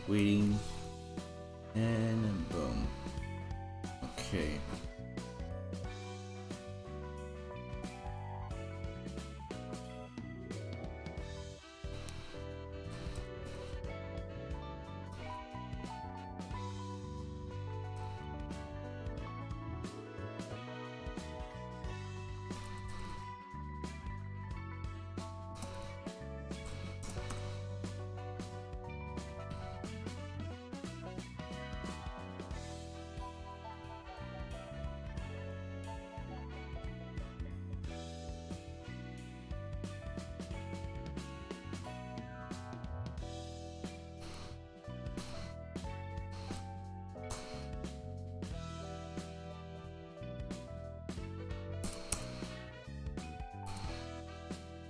waiting, and boom. Okay.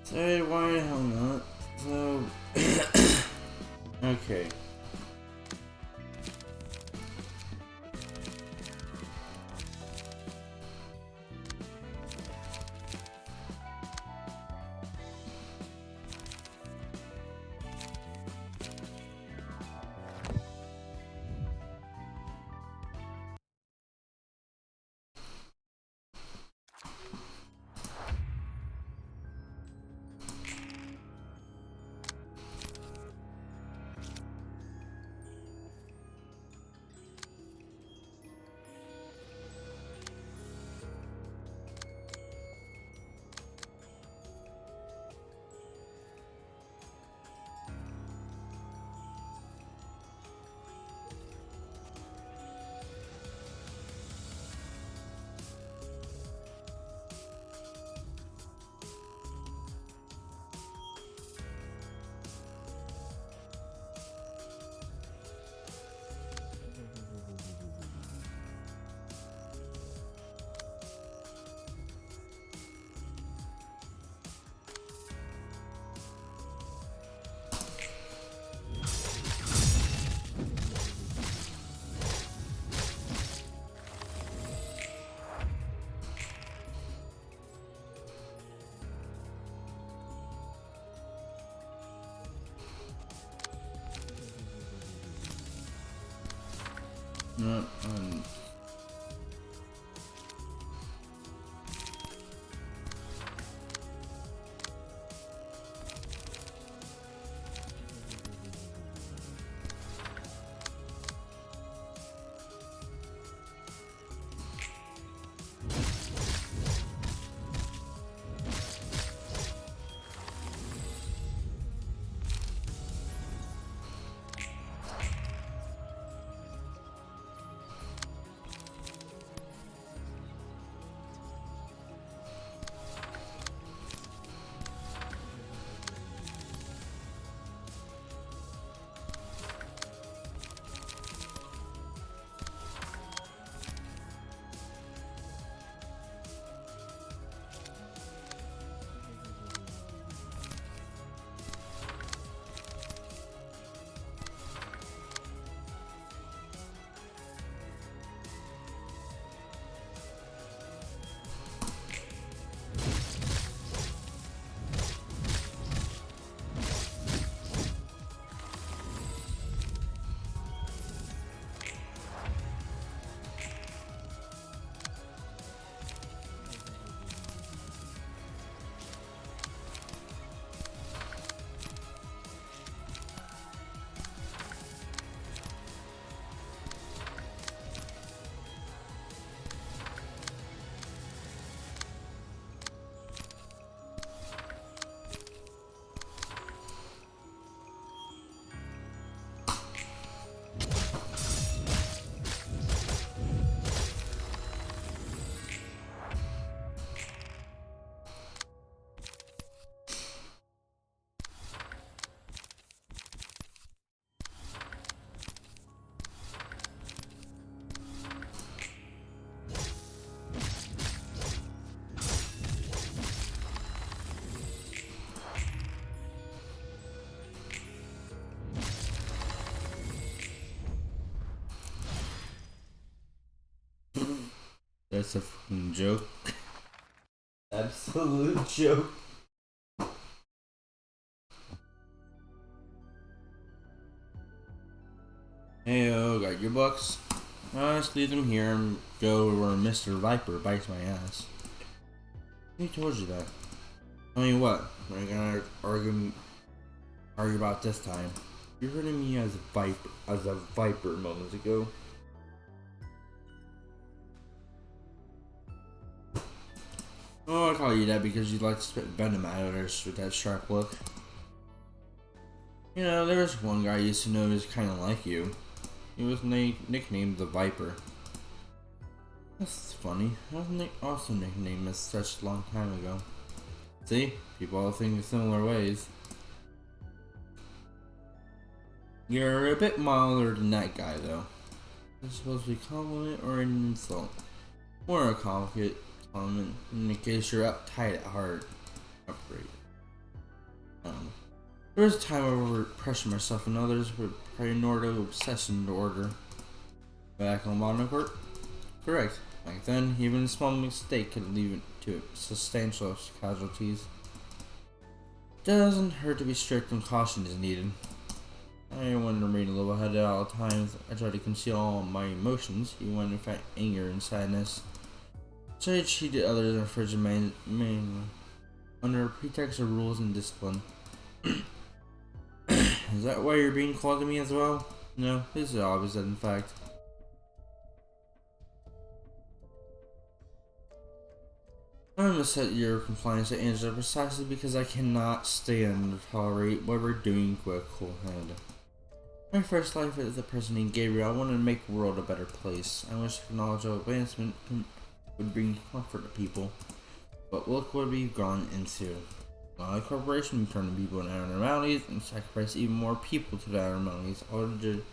Sorry, why the hell not? So, okay. Not on. That's a fucking joke. Absolute joke. Heyo, got your books? Just leave them here and go where Mr. Viper bites my ass. Who told you that? Tell me what, we're gonna argue about this time. You heard of me as a viper moments ago. Oh, I call you that because you like to spit venom at others with that sharp look. You know, there was one guy I used to know who was kind of like you. He was nicknamed the Viper. That's funny. I was also nicknamed as such a long time ago. See? People all think in similar ways. You're a bit milder than that guy, though. Is it supposed to be a compliment or an insult? More a compliment, in case you're uptight at heart. Upgrade. There was a time I overpressured myself and others with paranoid obsession to order. Back on Modern Court? Correct. Back then, even a small mistake could lead to substantial casualties. Doesn't hurt to be strict when caution is needed. I want to remain level-headed at all times. I try to conceal all my emotions, even when in fact anger and sadness. So I treated others in a frigid manner, under pretext of rules and discipline. Is that why you're being called to me as well? No, this is the opposite in fact. I'm gonna set your compliance to Angela precisely because I cannot stand or tolerate what we're doing with a cool head. My first life as a person named Gabriel, I wanted to make the world a better place. I wish technological advancement would bring comfort to people. But look what we've gone into. A corporation turning people into abnormalities and sacrifice even more people to the abnormalities, all to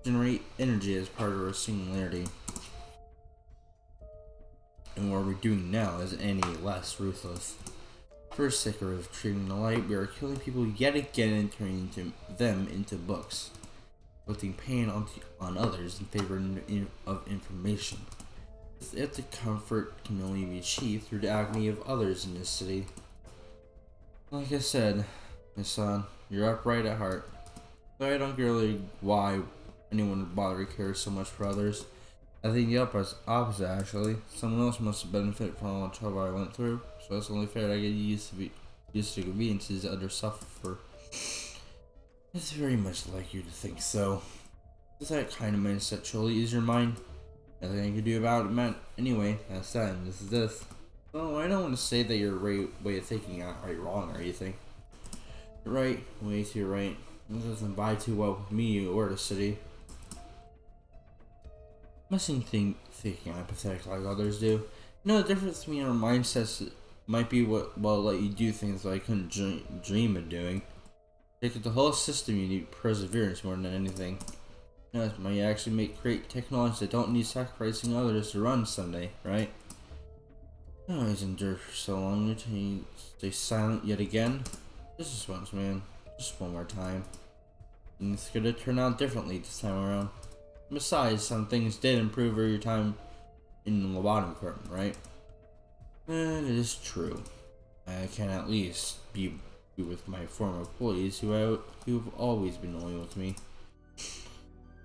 generate energy as part of our singularity. And what we're doing now is any less ruthless. First, sick of treating the light, we are killing people yet again and turning them into books, inflicting pain on others in favor of information. As if the comfort can only be achieved through the agony of others in this city. Like I said, my son, you're upright at heart. Though I don't really why anyone would bother to care so much for others. I think the opposite actually. Someone else must benefit from all the trouble I went through, so it's only fair that I get used to conveniences others suffer for. It's very much like you to think so. Does that kind of mindset truly ease your mind? Nothing I can do about it, man. Anyway, that's that, and this is this. Oh, I don't want to say that your way of thinking is right wrong or anything. You're right, way too right. It doesn't vibe too well with me or the city. Mustn't thinking I'm pathetic like others do. No, the difference between our mindsets might be what will let you do things that I couldn't dream of doing. Take the whole system, you need perseverance more than anything. That might actually create technology that don't need sacrificing others to run someday, right? I always endure for so long until you stay silent yet again. Just once, man. Just one more time. And it's gonna turn out differently this time around. Besides, some things did improve over your time in the bottom department, right? And it is true. I can at least be with my former employees who've always been loyal to me.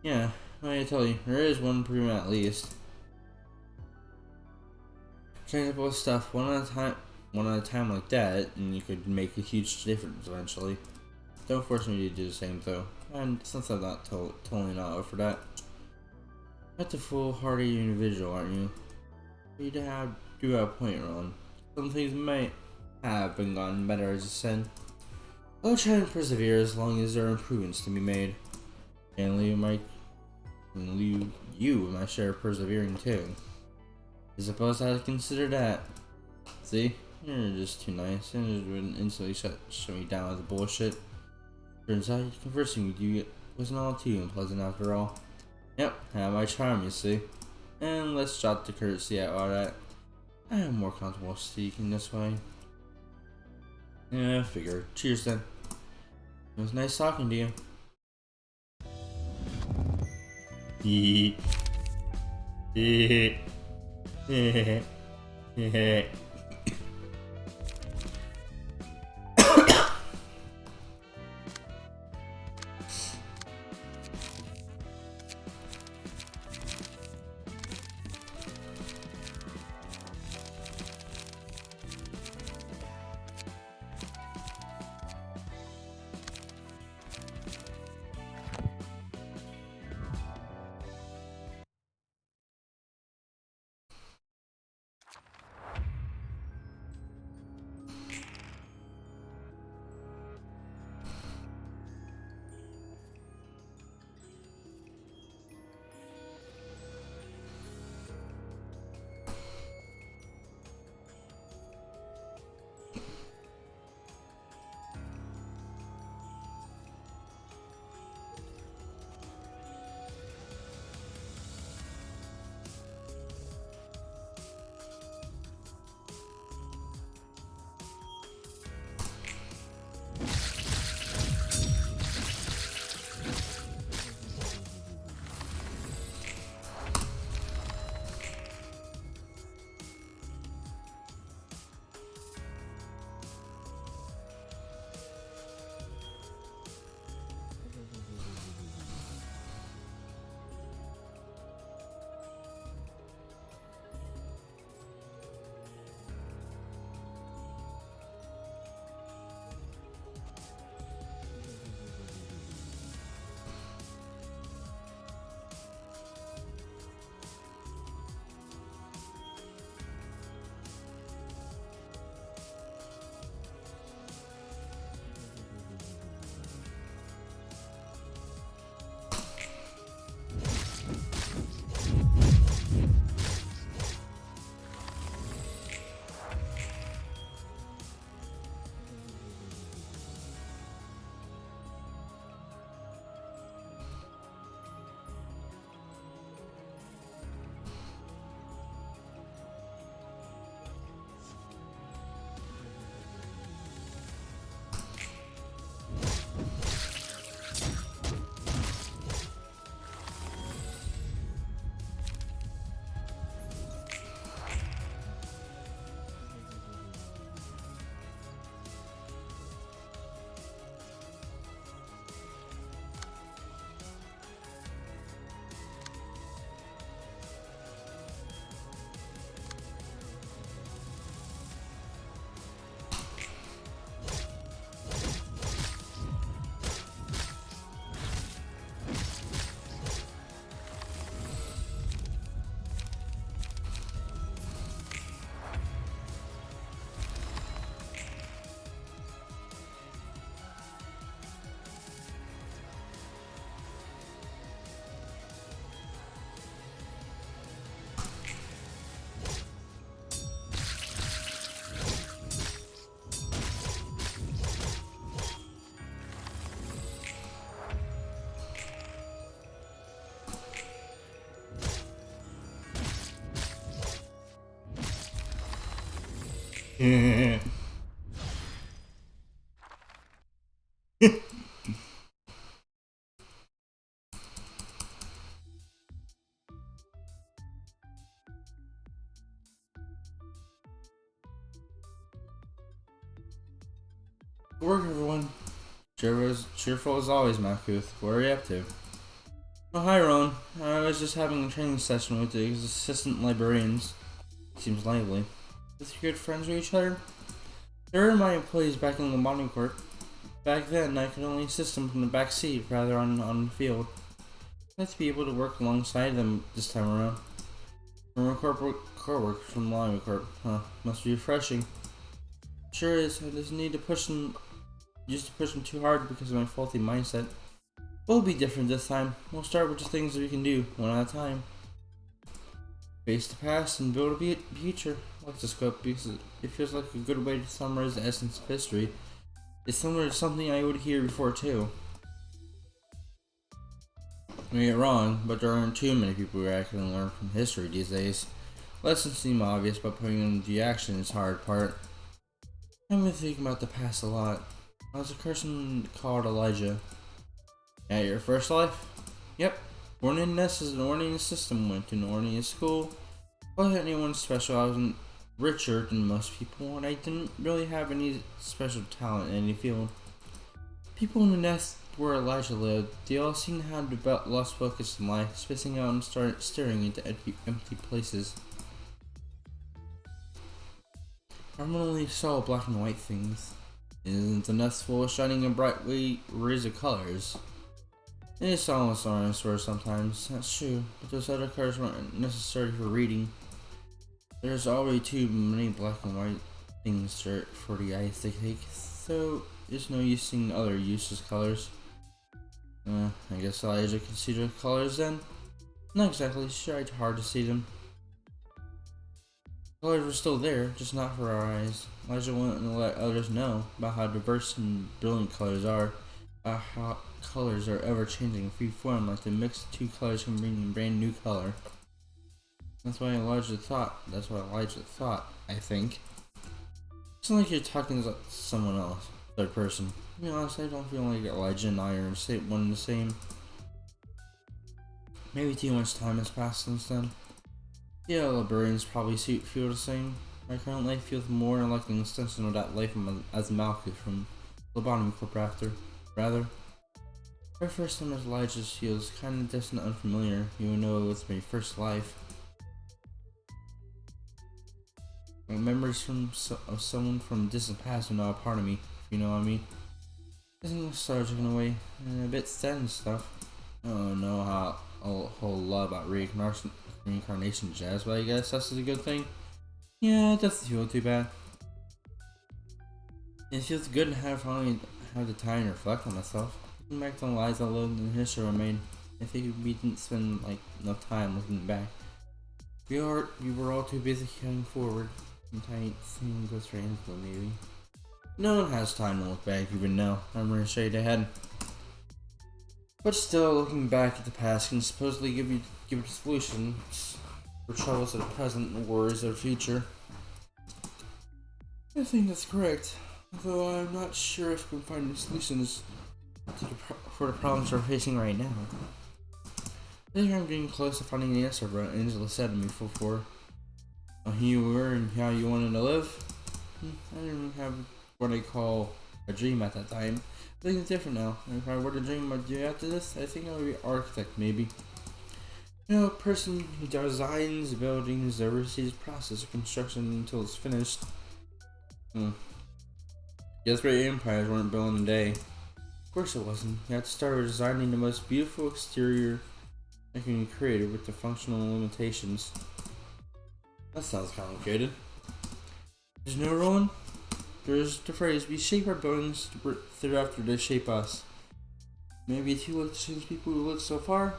Yeah, I tell you, there is one improvement at least. Change up with stuff one at a time like that, and you could make a huge difference eventually. Don't force me to do the same though, and since I'm not totally not up for that. That's a foolhardy individual, aren't you? You do have a point, Ron. Some things might have been gotten better, as you said. I'll try and persevere as long as there are improvements to be made. And leave you my share of persevering too. I suppose I consider that. See? You're just too nice, and it would instantly shut me down with the bullshit. Turns out conversing with you wasn't all too unpleasant after all. Yep, have my charm, you see. And let's drop the courtesy out all that. I am more comfortable speaking this way. Yeah, I figured. Cheers then. It was nice talking to you. Good work, everyone. Cheerful as always, Malkuth. What are you up to? Oh, hi, Ron. I was just having a training session with the assistant librarians. Seems lively. With you good friends with each other? They were my employees back in the botany court. Back then, I could only assist them from the back seat rather on the field. I'd like to be able to work alongside them this time around. From a co-work from Lima Corp. Huh, must be refreshing. Sure is. I just need to push them. Used to push them too hard because of my faulty mindset. We'll be different this time. We'll start with the things that we can do, one at a time. Face the past and build a future. I like this quote because it feels like a good way to summarize the essence of history. It's similar to something I would hear before too. I may get wrong, but there aren't too many people who actually learn from history these days. Lessons seem obvious, but putting them into action is the hard part. I've been thinking about the past a lot. I was a person called Elijah. At your first life? Yep. Born in Nest as an ordinance system, went to an ordinance school. Wasn't anyone special. I wasn't richer than most people, and I didn't really have any special talent in any field. People in the Nest where Elijah lived, they all seemed to have lost focus in life, spacing out and started staring into empty places. I only saw black and white things. Isn't the Nest full of shining and bright rays of colors? It is almost orange for sometimes, that's true, but those other colors weren't necessary for reading. There's already too many black and white things for the eyes to take, so there's no use seeing other useless colors. I guess Elijah could see the colors then? Not exactly, she tried hard to see them. Colors were still there, just not for our eyes. Elijah wanted to let others know about how diverse and brilliant colors are, about how colors are ever changing free form, like the mixed two colors can bring a brand new color. That's why Elijah thought, I think. It's not like you're talking to someone else, third person. To be honest, I don't feel like Elijah and I are one and the same. Maybe too much time has passed since then. Yeah, librarians probably feel the same. My current life feels more like an extension of that life as Malkuth from Lobotomy Corp rather. My first time as Elijah feels kinda distant and unfamiliar, even though it was my first life. My memories of someone from distant past are not a part of me, if you know what I mean. Isn't nostalgic in a way, and a bit sad and stuff. I don't know a whole lot about reincarnation jazz, but I guess that's a good thing. Yeah, it doesn't feel too bad. It feels good to have the time to reflect on myself. Looking back to the lives I lived and the history I made, I think we didn't spend enough time looking back. We were all too busy carrying forward. Sometimes seeing goes for info, maybe. No one has time to look back even now. I'm gonna shade ahead. But still, looking back at the past can supposedly give you solutions for troubles of the present and worries of the future. I think that's correct, though I'm not sure if we can find solutions for the problems we're facing right now. I think I'm getting close to finding the answer what Angela said to me before. Who you were and how you wanted to live. I didn't have what I call a dream at that time. I think it's different now. If I were to dream I'd do after this, I think I would be an architect maybe. You know, a person who designs buildings, oversees the process of construction until it's finished. Guess great empires weren't built in a day. Of course it wasn't. You had to start with designing the most beautiful exterior that can be created with the functional limitations. That sounds complicated. There's no Roland? There's the phrase, we shape our buildings thereafter they shape us. Maybe if you look to the people who look so far,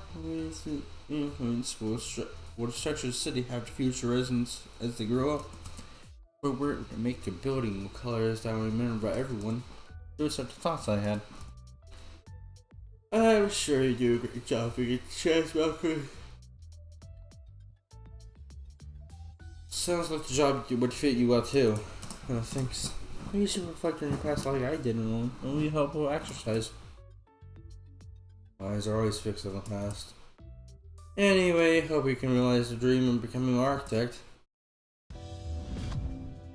influence will the structure of the city have future residents as they grow up. But we're to make the building with colors that will remember by everyone. Those are the thoughts I had. I'm sure you do a great job for your chance, Malcolm. Sounds like the job would fit you well too. thanks. You should reflect on your past like I did and only helpful exercise. Eyes are always fixed on the past. Anyway, hope you can realize the dream of becoming an architect.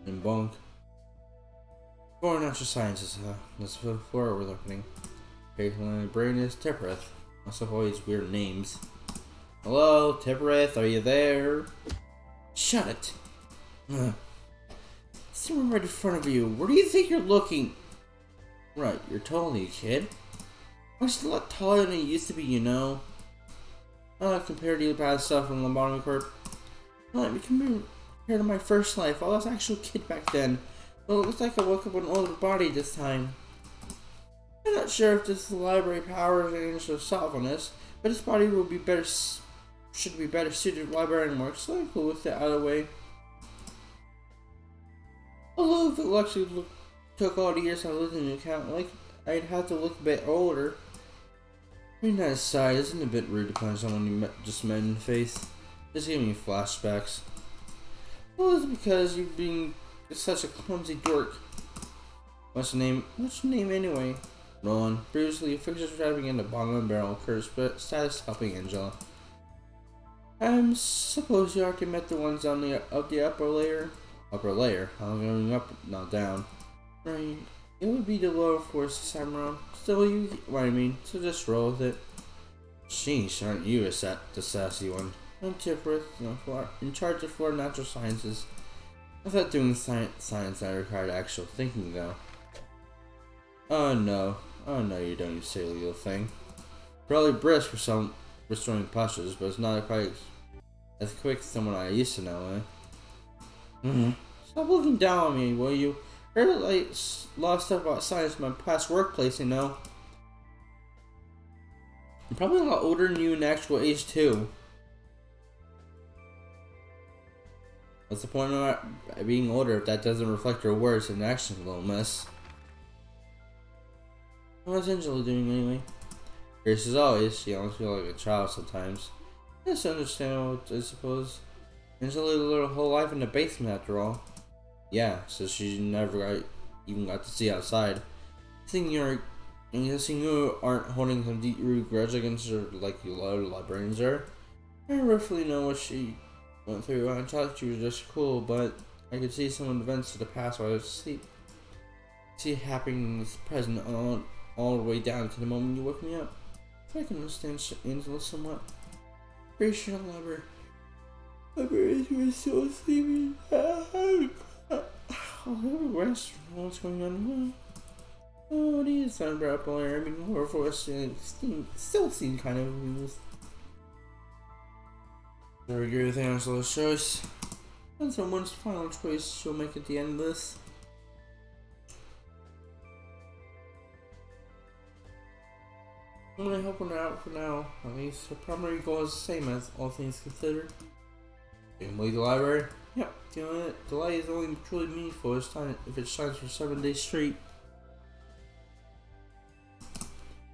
And bonk. For natural sciences, that's the floor we're opening. My brain is Tipperith. Also have all these weird names. Hello, Tipperith, are you there? Shut it. Someone right in front of you. Where do you think you're looking? Right, you're totally a kid. I'm just a lot taller than I used to be, you know. Compared to the bad stuff in Lobotomy Corp. Compared to my first life, I was an actual kid back then. Well, it looks like I woke up with an older body this time. I'm not sure if this is the library powers or any sort of solve on this, but this body will be better, should be better suited to librarian work, so I'm cool with it out of the way. Although if it actually took all the years I lived in the account, like I'd have to look a bit older. Reading that aside, isn't it a bit rude to punch someone you just met in the face? This gave me flashbacks. Well, it's because you're being such a clumsy dork. What's your name? What's your name anyway? Rowan. Previously, fixers driving in the bottom of the barrel, cursed, but status helping Angela. I suppose you already met the ones on the upper layer. Upper layer? I'm going up, not down. Right. It would be the lower force this time around. Still, you get what I mean, so just roll with it. Sheesh, aren't you the sassy one? I'm Tipworth, in charge of floor natural sciences. I thought doing science that required actual thinking, though. Oh no, you don't, you silly little thing. Probably brisk for some restoring postures, but it's not quite as quick as someone I used to know, eh? Stop looking down on me, will you? I heard like a lot of stuff about science in my past workplace, you know. I'm probably a lot older than you in actual age too. What's the point of being older if that doesn't reflect your words and actions, little miss? What's Angela doing anyway? Grace as always, she almost feels like a child sometimes. That's understandable, I suppose. Angela lived her whole life in the basement after all. Yeah, so she never even got to see outside. Seeing you aren't holding some deep-rooted grudge against her like you lot of librarians are. I roughly know what she went through. I thought she was just cool, but I could see some of the events of the past while I was asleep. See it happening present all the way down to the moment you woke me up. So I can understand Angela somewhat. Pretty sure librarians were still sleeping. Rest. What's going on? Oh, these sound about player. I mean, more for us still seem kind of amused. I agree with Angela's choice. And someone's final choice she'll make at the end of this. I'm gonna help her out for now. At least her primary goal is the same as all things considered. You can leave the library? Yep. You know, the light is only truly meaningful if it shines for 7 days straight.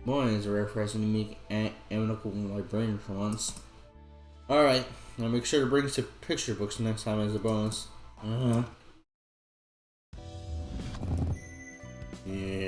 Boy, is a rare person to meet an analytical librarian for once. Alright, now make sure to bring some picture books next time as a bonus. Yeah.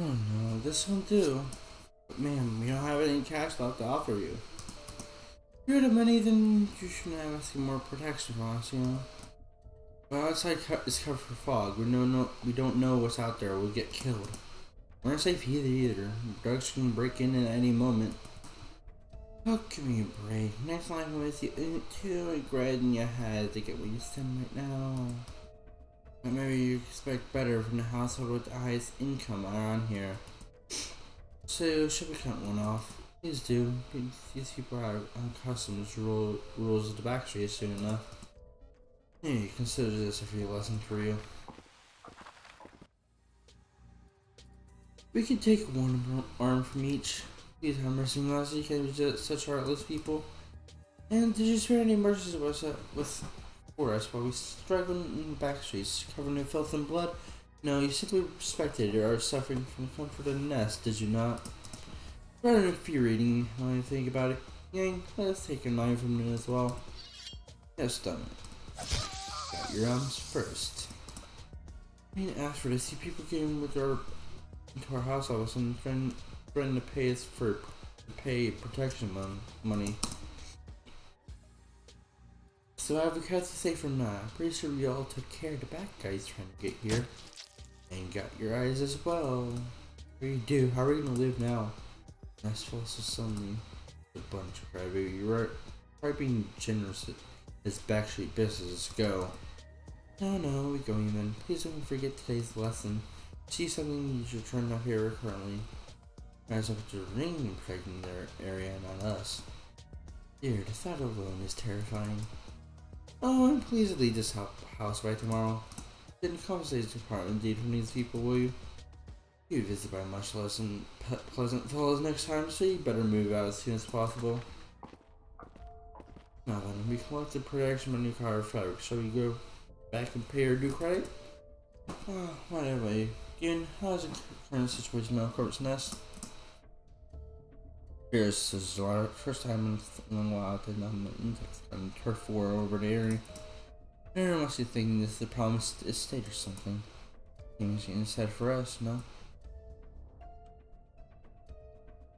Oh no, this won't do. But man, we don't have any cash left to offer you. If you're the money, then you shouldn't have asking more protection from us, you know? Well, outside is covered for fog. We don't know what's out there. We'll get killed. We aren't safe either. Drugs can break in at any moment. Oh, give me a break. Next line was you too regret in your head to get what you send right now. But maybe you expect better from the household with the highest income around here. So, should we cut one off? Please do. These people are unaccustomed to rules of the backstreet soon enough. Hey, consider this a free lesson for you. We could take one arm from each. Please have mercy on us, you can't be such heartless people. And did you spare any mercy for us while we struggle in the back streets, covered in filth and blood? No, you simply respected our suffering from the comfort of the nest, did you not? Rather infuriating when I think about it. Yang, let's take a knife from you as well. Yes, done it. Got your arms first. I didn't ask for this. You people came into our house all of a sudden, trying to pay us to pay protection money. So I have a cut to say from now. I'm pretty sure we all took care of the bad guys trying to get here. And got your eyes as well. What do you do? How are we gonna live now? That's false to suddenly a bunch of crybaby. You're right being generous as backstreet businesses go. No, we going then. Please don't forget today's lesson. See something you should turn up here currently. As if it's a ring protecting their area, not us. Dear, the thought alone is terrifying. Oh, and please leave this house by tomorrow. Didn't compensate the department indeed from these people, will you? You visit by much less than pleasant fellows next time, so you better move out as soon as possible. Now then, we collected protection on new car fabric. Shall we go back and pay our due credit? Oh, whatever. Again, how's the current situation now, Corpse Nest? This is the first time in a while that I'm in turf war over the area. Everyone must be thinking this is the promised estate or something. Seems inside for us, no?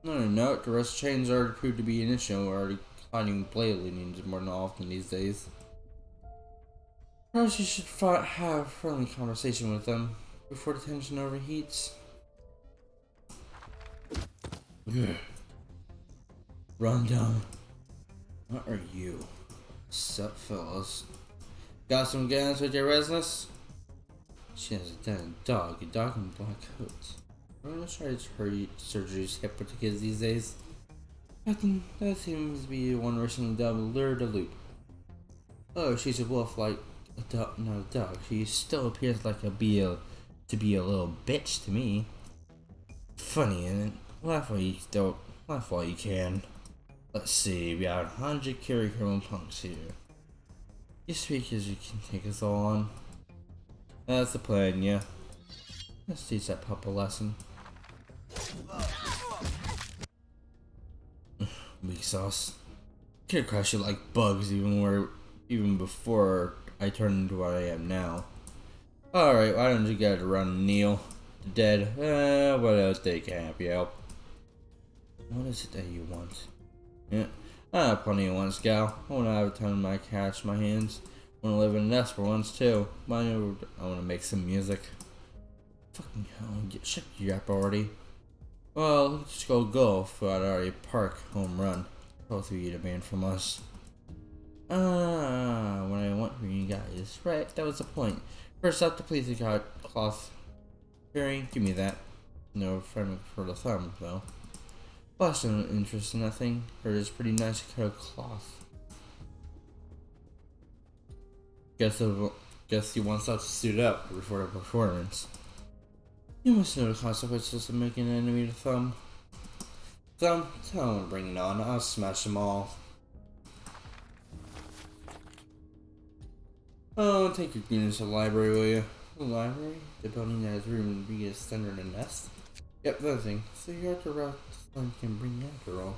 No, the rust chains already proved to be an issue. We're already declining blatantly needs more than often these days. Perhaps you should have a friendly conversation with them before the tension overheats. Run down. What are you? Sup, fellas? Got some guns with your business? She has a dead dog, a dog in black coat. Ruina tries her surgery's hip for the kids these days. That seems to be one recently dubbed Lure de Loop. Oh, she's a wolf like a dog, not a dog. She still appears like to be a little bitch to me. Funny, isn't it? Laugh while you can. Let's see, we have 100 criminal punks here. You speak as you can take us all on. That's the plan, yeah. Let's teach that pup a lesson. Weak sauce. Could crush you like bugs even before I turned into what I am now. Alright, why don't you get a run, Neil? The dead. What else they can help you out? What is it that you want? Yeah, I have plenty of wants, gal. I want to have a ton of my cash in my hands. I want to live in a nest for once too. But I want to make some music. Fucking hell, shut your up already. Well, let's go golf at our park home run. Both of you demand from us. What I want from you guys. Right, that was the point. First up, the police got cloth. Barry, give me that. No friend for the thumb, though. Lost no interest in that thing. Heard it's pretty nice to cut a cloth. Guess he wants us to suit up before the performance. You must know the consequences of making an enemy to Thumb. Thumb, tell him to bring it on. I'll smash them all. Oh, take your goons to the library, will you? The library? The building that has room to be a standard and nest? Yep, that thing. So you're at the route Thumb can bring after all.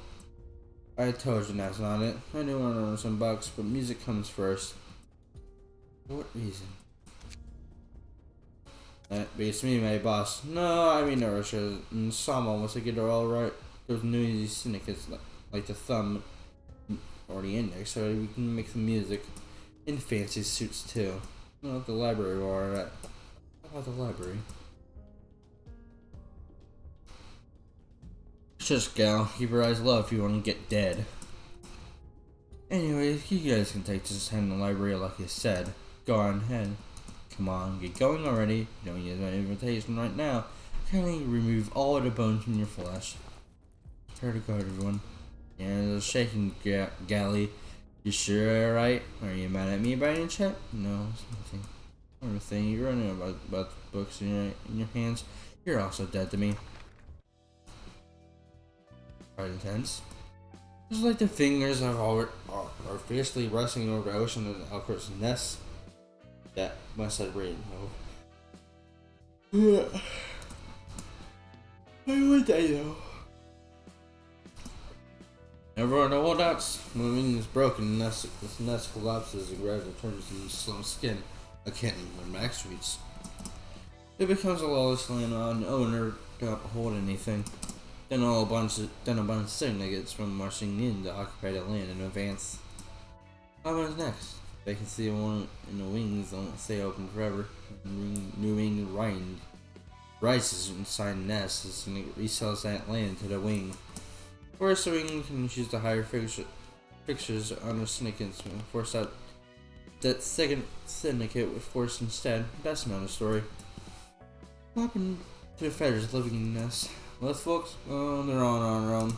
I told you that's not it. I do want to earn some bucks, but music comes first. For what reason? That beats me, my boss. No, I mean, no, and some almost like it all right. Those new easy syndicates like the thumb or the index, so we can make some music in fancy suits too. Well, at the library or at the library. Just gal, keep your eyes low if you want to get dead. Anyways, you guys can take this in the library like I said. Go on ahead. Come on, get going already. You don't use my invitation right now. Kindly remove all of the bones from your flesh. Try to go, everyone. Yeah, there's a shaking galley. You sure you're right? Are you mad at me by any chance? No, it's nothing. Everything you're running about the books in your hands. You're also dead to me. Quite intense. Just like the fingers of are fiercely wrestling over the ocean and Alcor's nest. That must have rained. No. Why would I though? Everyone the holdouts. When the wing is broken, this nest collapses and gravity turns into slim skin. I can't even back streets. It becomes a lawless land on owner don't hold anything. Then a bunch of syndicates from marching in to occupy the land in advance. What happens next? They can see one in the wings don't stay open forever. New wing rises inside the nest and it resells that land to the wing. First, the wing can choose to hire fixtures on the syndicates and force out that second syndicate with force instead. That's another story. What happened to the feathers living in the nest? Most folks, they're on their own.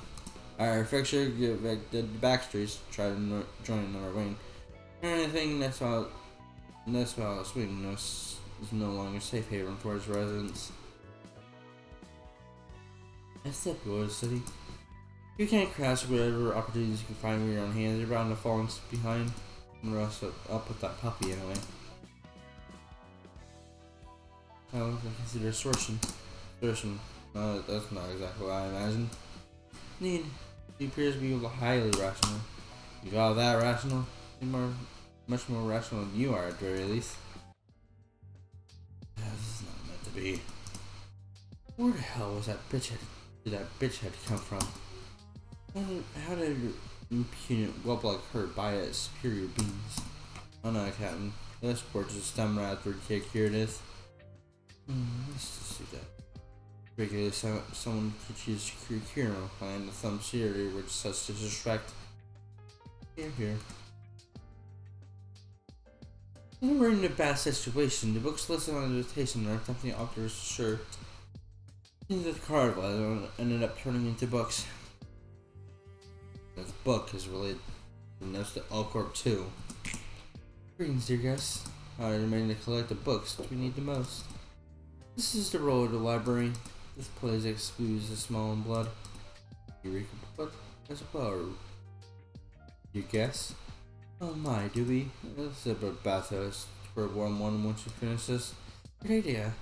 Our fixture, get back the backstreets, try to join another wing. Anything that's while a swing is no longer safe haven for its residents. Except go to the city. You can't crash whatever opportunities you can find when you're on hands. You're bound to fall behind. I'll put that puppy anyway. I consider extortion. That's not exactly what I imagine. He appears to be highly rational. You got that rational? Much more rational than you are, at the very least. Yeah, this is not meant to be. Where the hell was that bitch head? Did that bitch head come from? How did an impudent whelp like her buy at superior beings? Oh no, Captain. Let's report to the stem rat for here it is. Let's see that. Regularly, someone could choose to cure and the thumb theory which such to distract. Here. When we're in a bad situation, the books listed on the invitation are something the author is sure. Things that the card ended up turning into books. This book is related to the notes to L-Corp 2. Greetings, dear guests. I remain to collect the books we need the most. This is the role of the library. This place excludes the small and blood. You read a book as well, you guess? Oh my, do we? Let's sip a bathhouse for a warm one once you finish this. Good idea.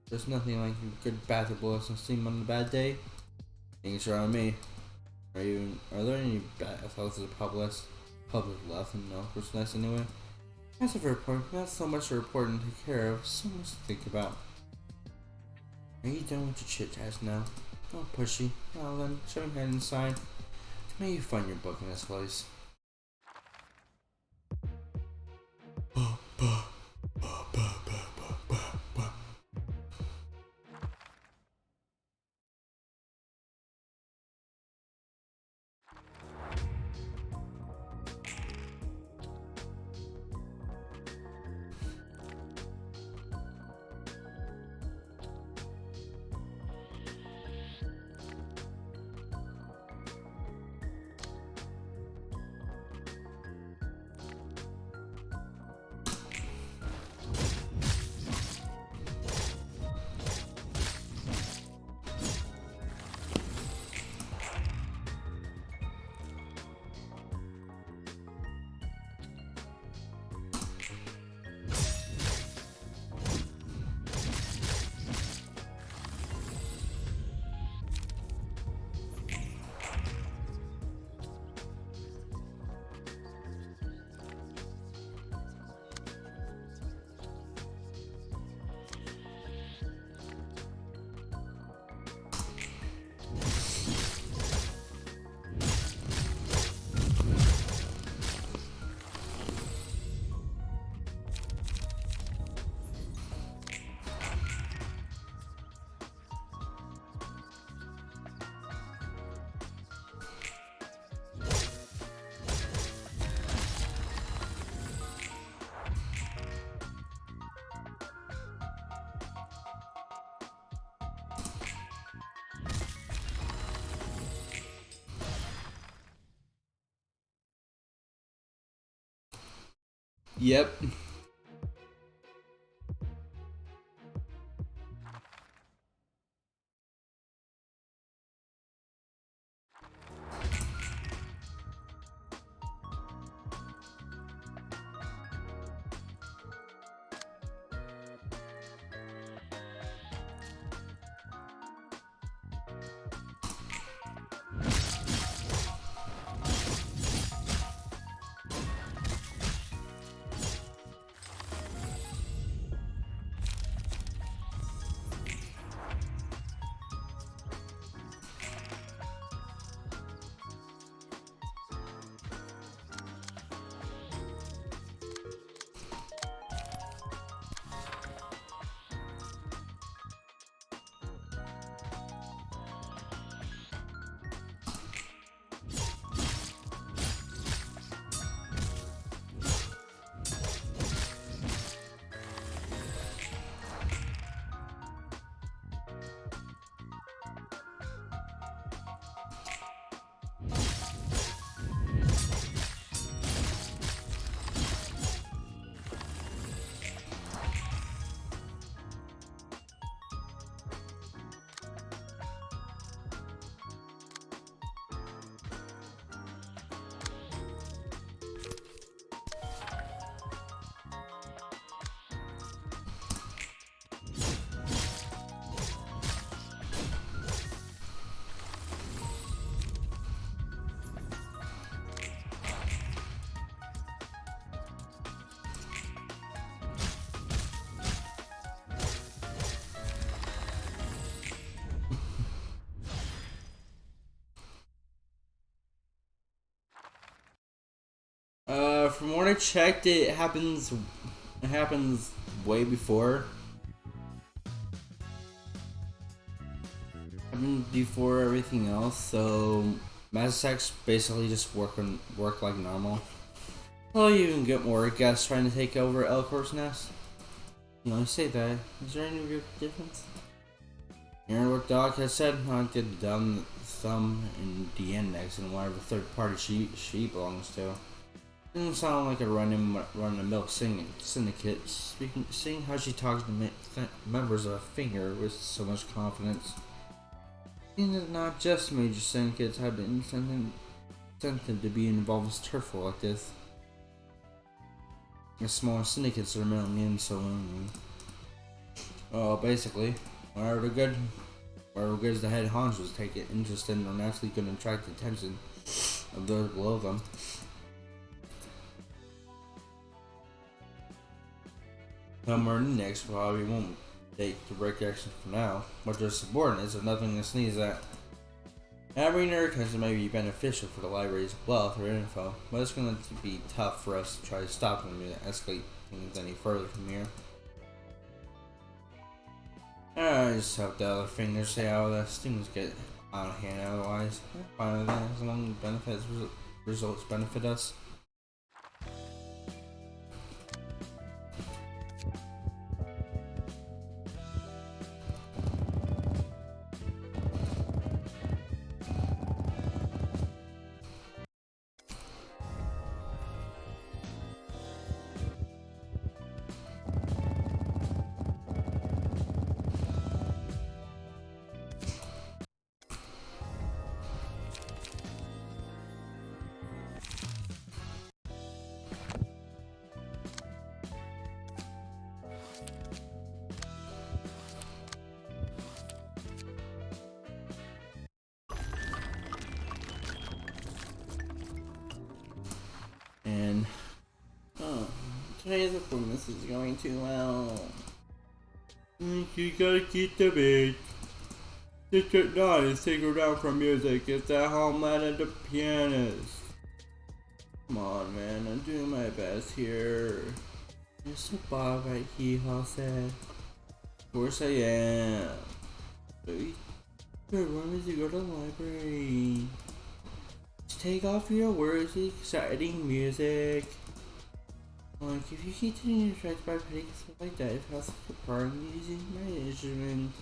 There's nothing like a good bath of blood and steam on a bad day. Things are on me. Are there any bathhouses of public left in Elford's Nest anyway? That's a fair point. Not so much to report and take care of, so much to think about. Are you done with your chit chat now? Don't pushy. Well then, show me head inside. May you find your book in this place. Yep. From what I checked, it happens. It happens way before. Happened before everything else. So Mass Effects basically just work like normal. Well, you can get more guests trying to take over Elcor's nest. You know, I say that. Is there any real difference? You heard what Doc has said? I did dumb thumb in the index and whatever third party she belongs to. Doesn't sound like a run-of-the-mill syndicate. Seeing how she talks to members of a finger with so much confidence. Seeing that not just major syndicates have been incented to be involved with turf war like this. The smaller syndicates are milling in so well, basically, whatever good as the head honchos take it interest in are naturally going to attract the attention of those below them. Somewhere next probably won't take direct action for now, but their subordinates are nothing to sneeze at. Every nerd has may be beneficial for the library's wealth or info, but it's going to be tough for us to try to stop them and escalate things any further from here. I just hope the other fingers say how the students get out of hand otherwise. Fine with that as long as results benefit us. And today's performance is going too well. You gotta keep the beat. District 9 is taken down from music. It's the homeland of the pianist. Come on, man. I'm doing my best here. You're so Bob right here, said. Of course I am. But why did you go to the library? Take off your words with exciting music. Like, if you continue to distracted by petty stuff like that, if I was preparing using my instrument.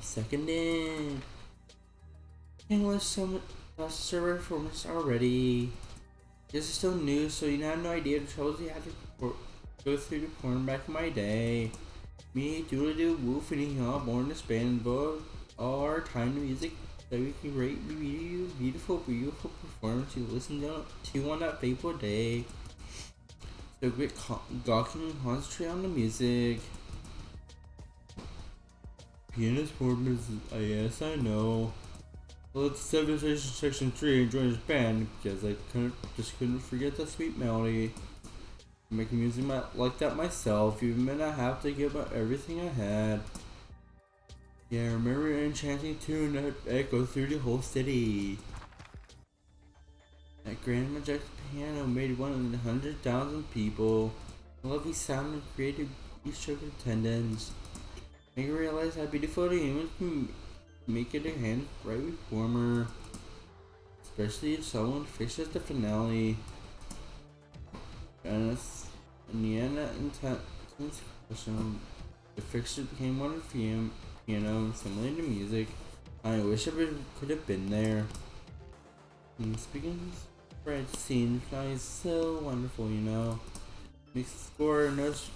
Seconded. And let's server performance already. This is still new, so you have no idea the troubles you had to go through to porn back in my day. Me, doodle doo, woof, and y'all born to span both all our time to music that we can rate beautiful performance you listen to on that fateful day. So quit gawking and concentrate on the music. Pianist performance, yes, I know. Let's Civilization Section 3 and join his band because I couldn't forget the sweet melody. Making music like that myself, even when I have to give up everything I had. Yeah, I remember an enchanting tune that echoed through the whole city. That grand majestic piano made 100,000 people. The lovely sound and creative each of attendance. Make you realize how beautiful the image can make it a hand right warmer. Especially if someone fishes the finale. And in the end, that intense question, the fixture became one of the piano, similar to music. I wish I could have been there. And speaking of bright scenes, is so wonderful, you know. Makes the score notes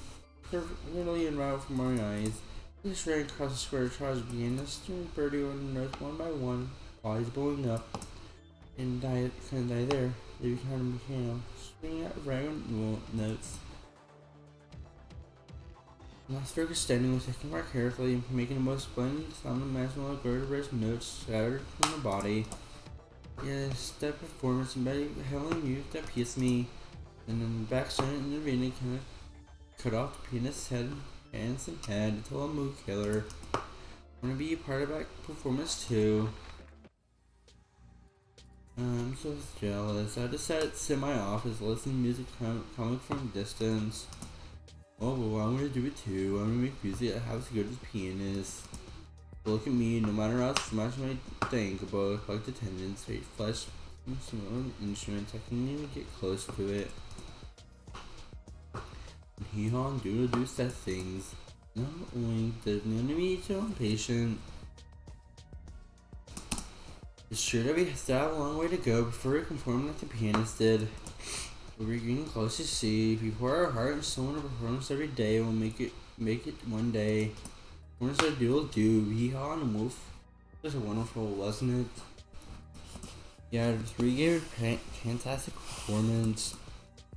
perfectly en route from our eyes. This ran across the square tries to begin to steering birdie on the notes one by one, bodies blowing up, and couldn't die there. They became a piano, swinging out random notes. Las Vegas standing was taken more carefully, making the most splendid sound imaginable. Vertebrae notes scattered from the body. Yes, that performance embedded heavily music that pierced me, and then the back sergeant intervening kind of cut off the pianist's head, hands, and head until a mood killer. I want to be a part of that performance too. I'm so jealous. I just sat in my office listening to music coming from a distance. Oh, well, I'm gonna do it too. I'm gonna make music that has good as pianist. Look at me, no matter how much I think about like the tendons, fake flesh, some instruments, I can't even get close to it. And hee haw and doodle doo set things. No oink, there's no need to be impatient. It's sure that we still have a long way to go before we conform like the pianist did. But we're getting close to see. Before our heart and soul in a performance every day, we'll make it one day. Performance of doodle doo, hee haw and woof. It was wonderful, wasn't it? Yeah, the 3 gave a fantastic performance.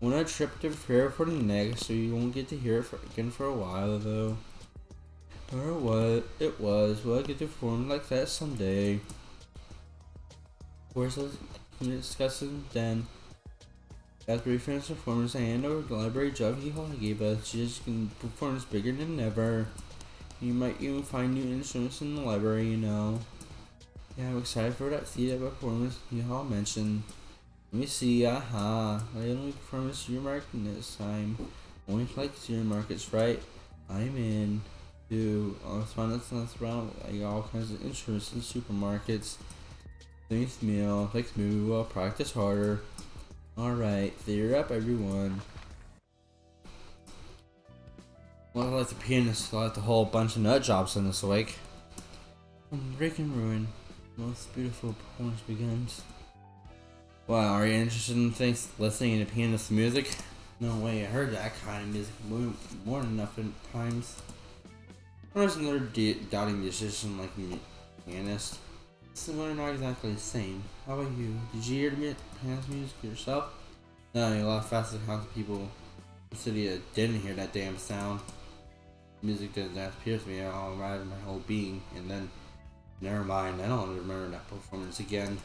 We're on a trip to prepare for the next, so you won't get to hear it again for a while though. Or what it was, we'll get to perform like that someday. Of course, let's discuss it then. After we finish the performance, I hand over the library job he gave us. She just can performance bigger than ever. You might even find new instruments in the library, you know. Yeah, I'm excited for that CD performance you all mentioned. Let me see, aha. I only performance your market this time. Only like your markets, right? I'm in. Too. Let's find that's around like all kinds of instruments in supermarkets. Thanks, meal. Thanks, movie. Well, practice harder. Alright, theater up, everyone. Well, like the pianist left a whole bunch of nut jobs in this week. Break and ruin. Most beautiful performance begins. Wow, are you interested in things listening to pianist music? No way, I heard that kind of music more than enough at times. I was another doubting musician like me, pianist. Similar, not exactly the same. How about you? Did you hear the pianist music yourself? No, you laugh fast at how the people in the city that didn't hear that damn sound. Music doesn't appear to me at all, right in my whole being, and then, never mind, I don't remember that performance again.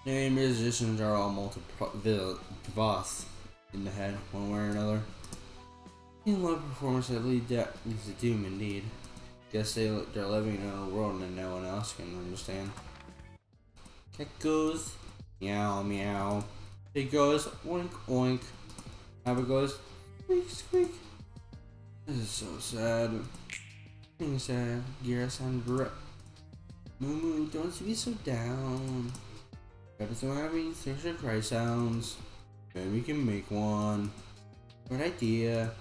Many musicians are all multi-boss in the head, one way or another. In one performance that leads to doom indeed. Guess they're living in a world that no one else can understand. Cat goes meow meow. It goes oink oink. Rabbit goes squeak squeak. This is so sad. Being sad. Gears and grip. Moo moo, don't be so down. Rabbits don't have any sexual cry sounds. Maybe we can make one. Good idea,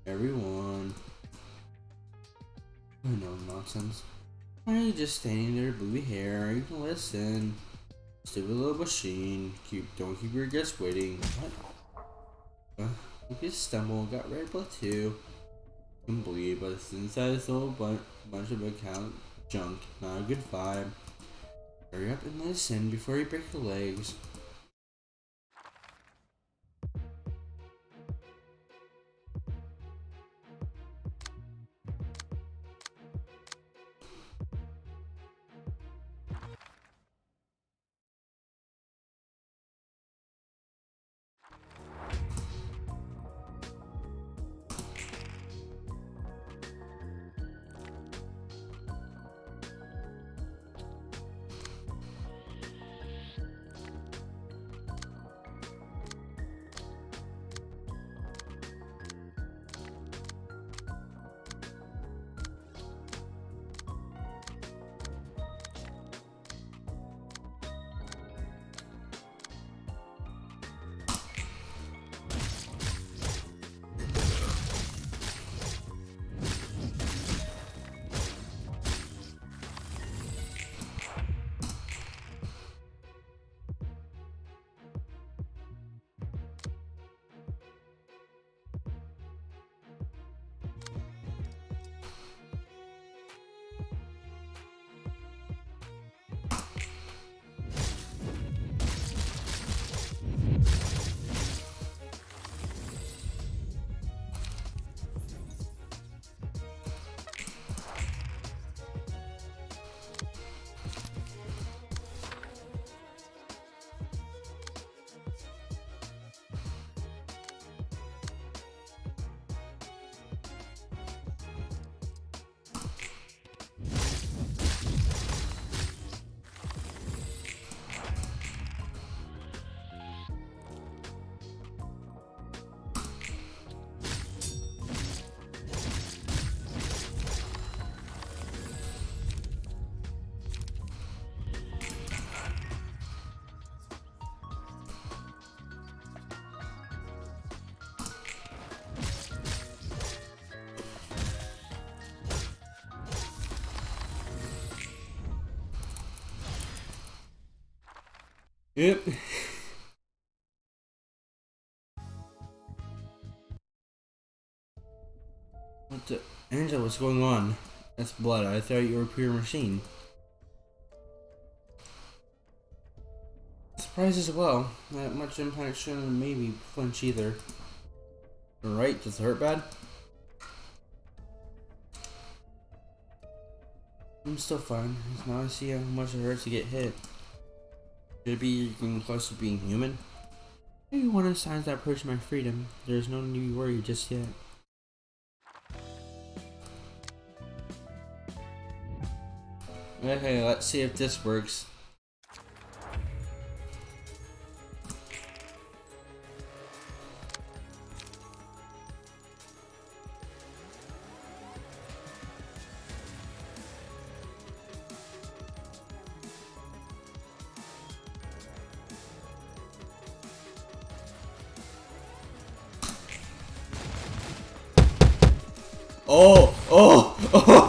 everyone. Oh no, nonsense. Why are you just standing there, booby hair? You can listen. Stupid little machine. Don't keep your guests waiting. What? You just stumbled, got red blood too. Can bleed, but it's inside this little bunch of account junk. Not a good vibe. Hurry up and listen before you break your legs. Yep. What the? Angela, what's going on? That's blood. I thought you were a pure machine. Surprised as well. That much impact shouldn't have made me flinch either. Right? Does it hurt bad? I'm still fine. Now I see how much it hurts to get hit. Should it be getting close to being human? Maybe one of the signs that approach my freedom. There's no need to be worried just yet. Okay, let's see if this works. Oh! Oh! Oh!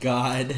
god.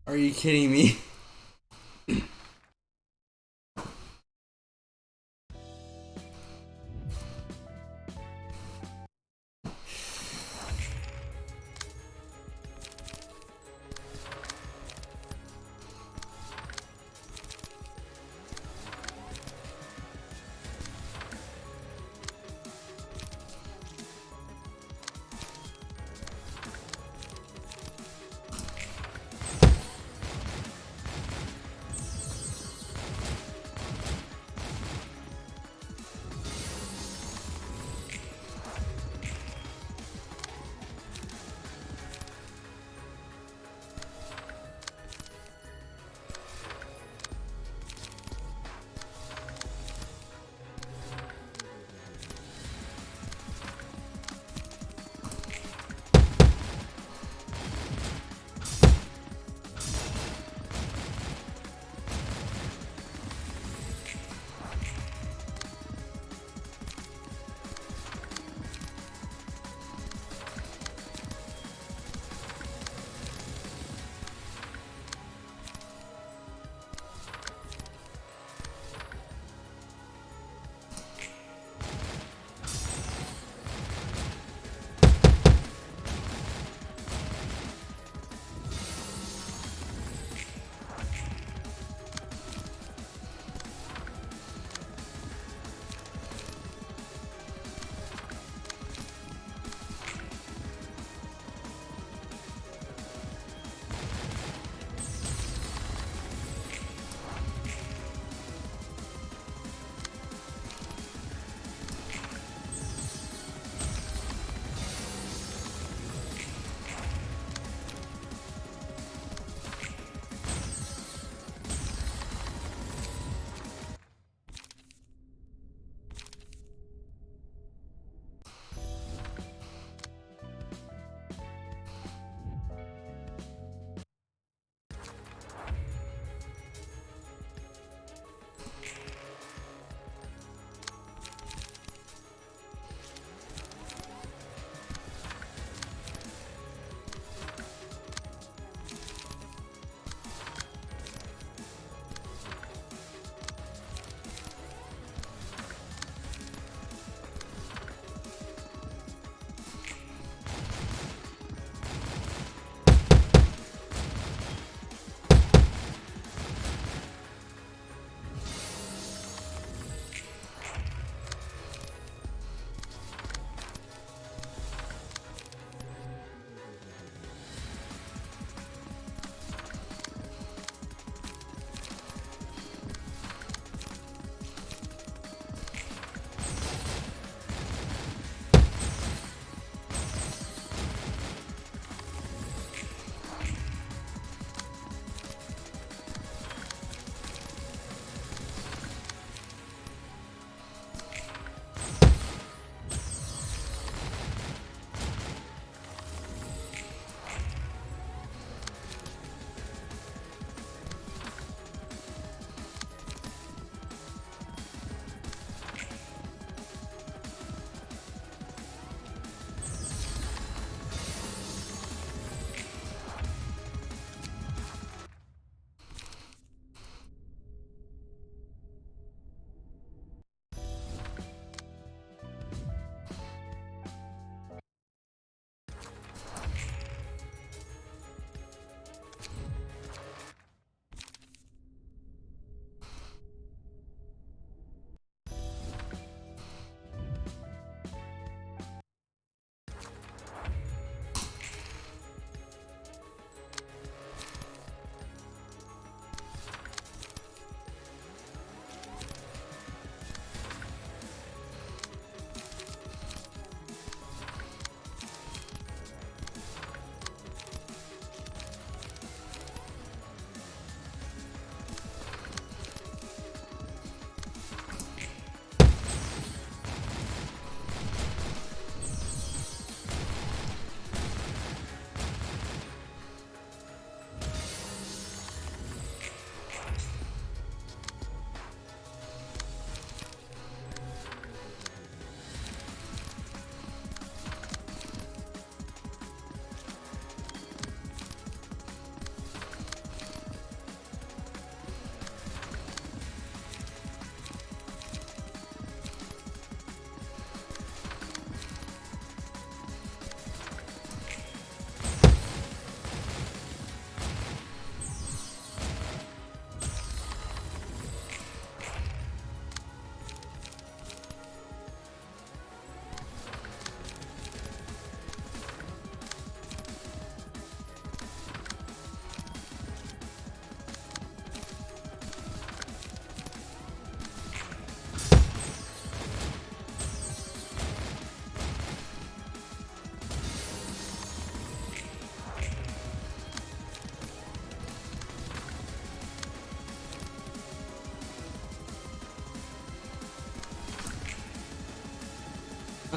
Are you kidding me?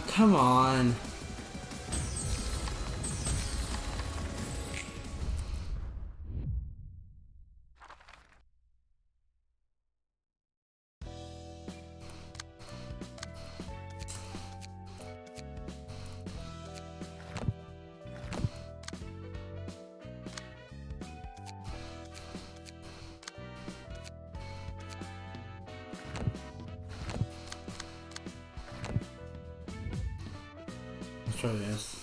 Oh, come on. Let's try this.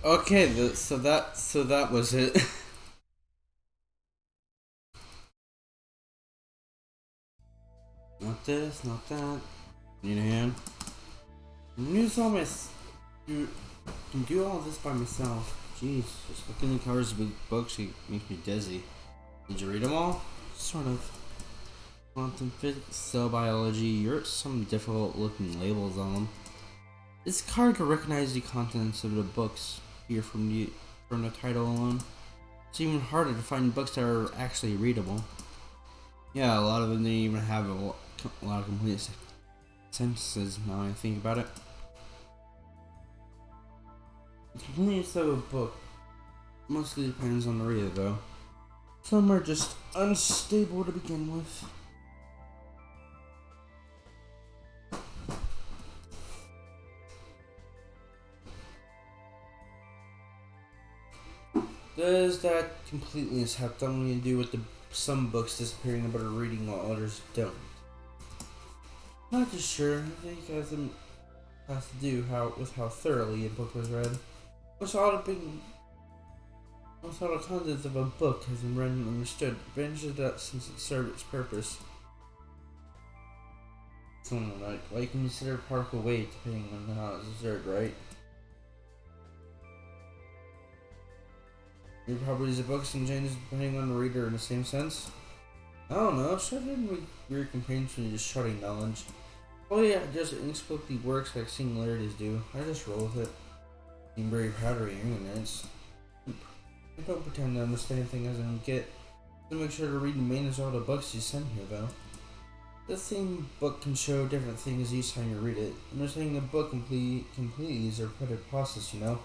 Okay, so that was it. Not this, not that. Need a hand? News all my. Dude, I can do all this by myself. Jeez, just looking at the covers of books makes me dizzy. Did you read them all? Sort of. Quantum physics, cell biology, you're some difficult looking labels on them. It's hard to recognize the contents of the books here from the title alone. It's even harder to find books that are actually readable. Yeah, a lot of them didn't even have a lot of complete sentences now I think about it. The completeness of a book mostly depends on the reader though. Some are just unstable to begin with. Does that completeness have something to do with some books disappearing but are reading while others don't? Not too sure. I think it has to do with how thoroughly a book was read. Most all the contents of a book has been read and understood. Eventually that since it served its purpose. Something like you can consider particle weight depending on how it's observed, right? The properties of books and changes depending on the reader in the same sense? I don't know, shutting weird comprehension just shutting knowledge. Oh yeah, it just inexplicably works like singularities do. I just roll with it. I'm very proud of your ignorance. I don't pretend to understand anything as I don't get. So make sure to read the main of all the books you send here though. The same book can show different things each time you read it. Understanding a book completely is a repetitive process, you know?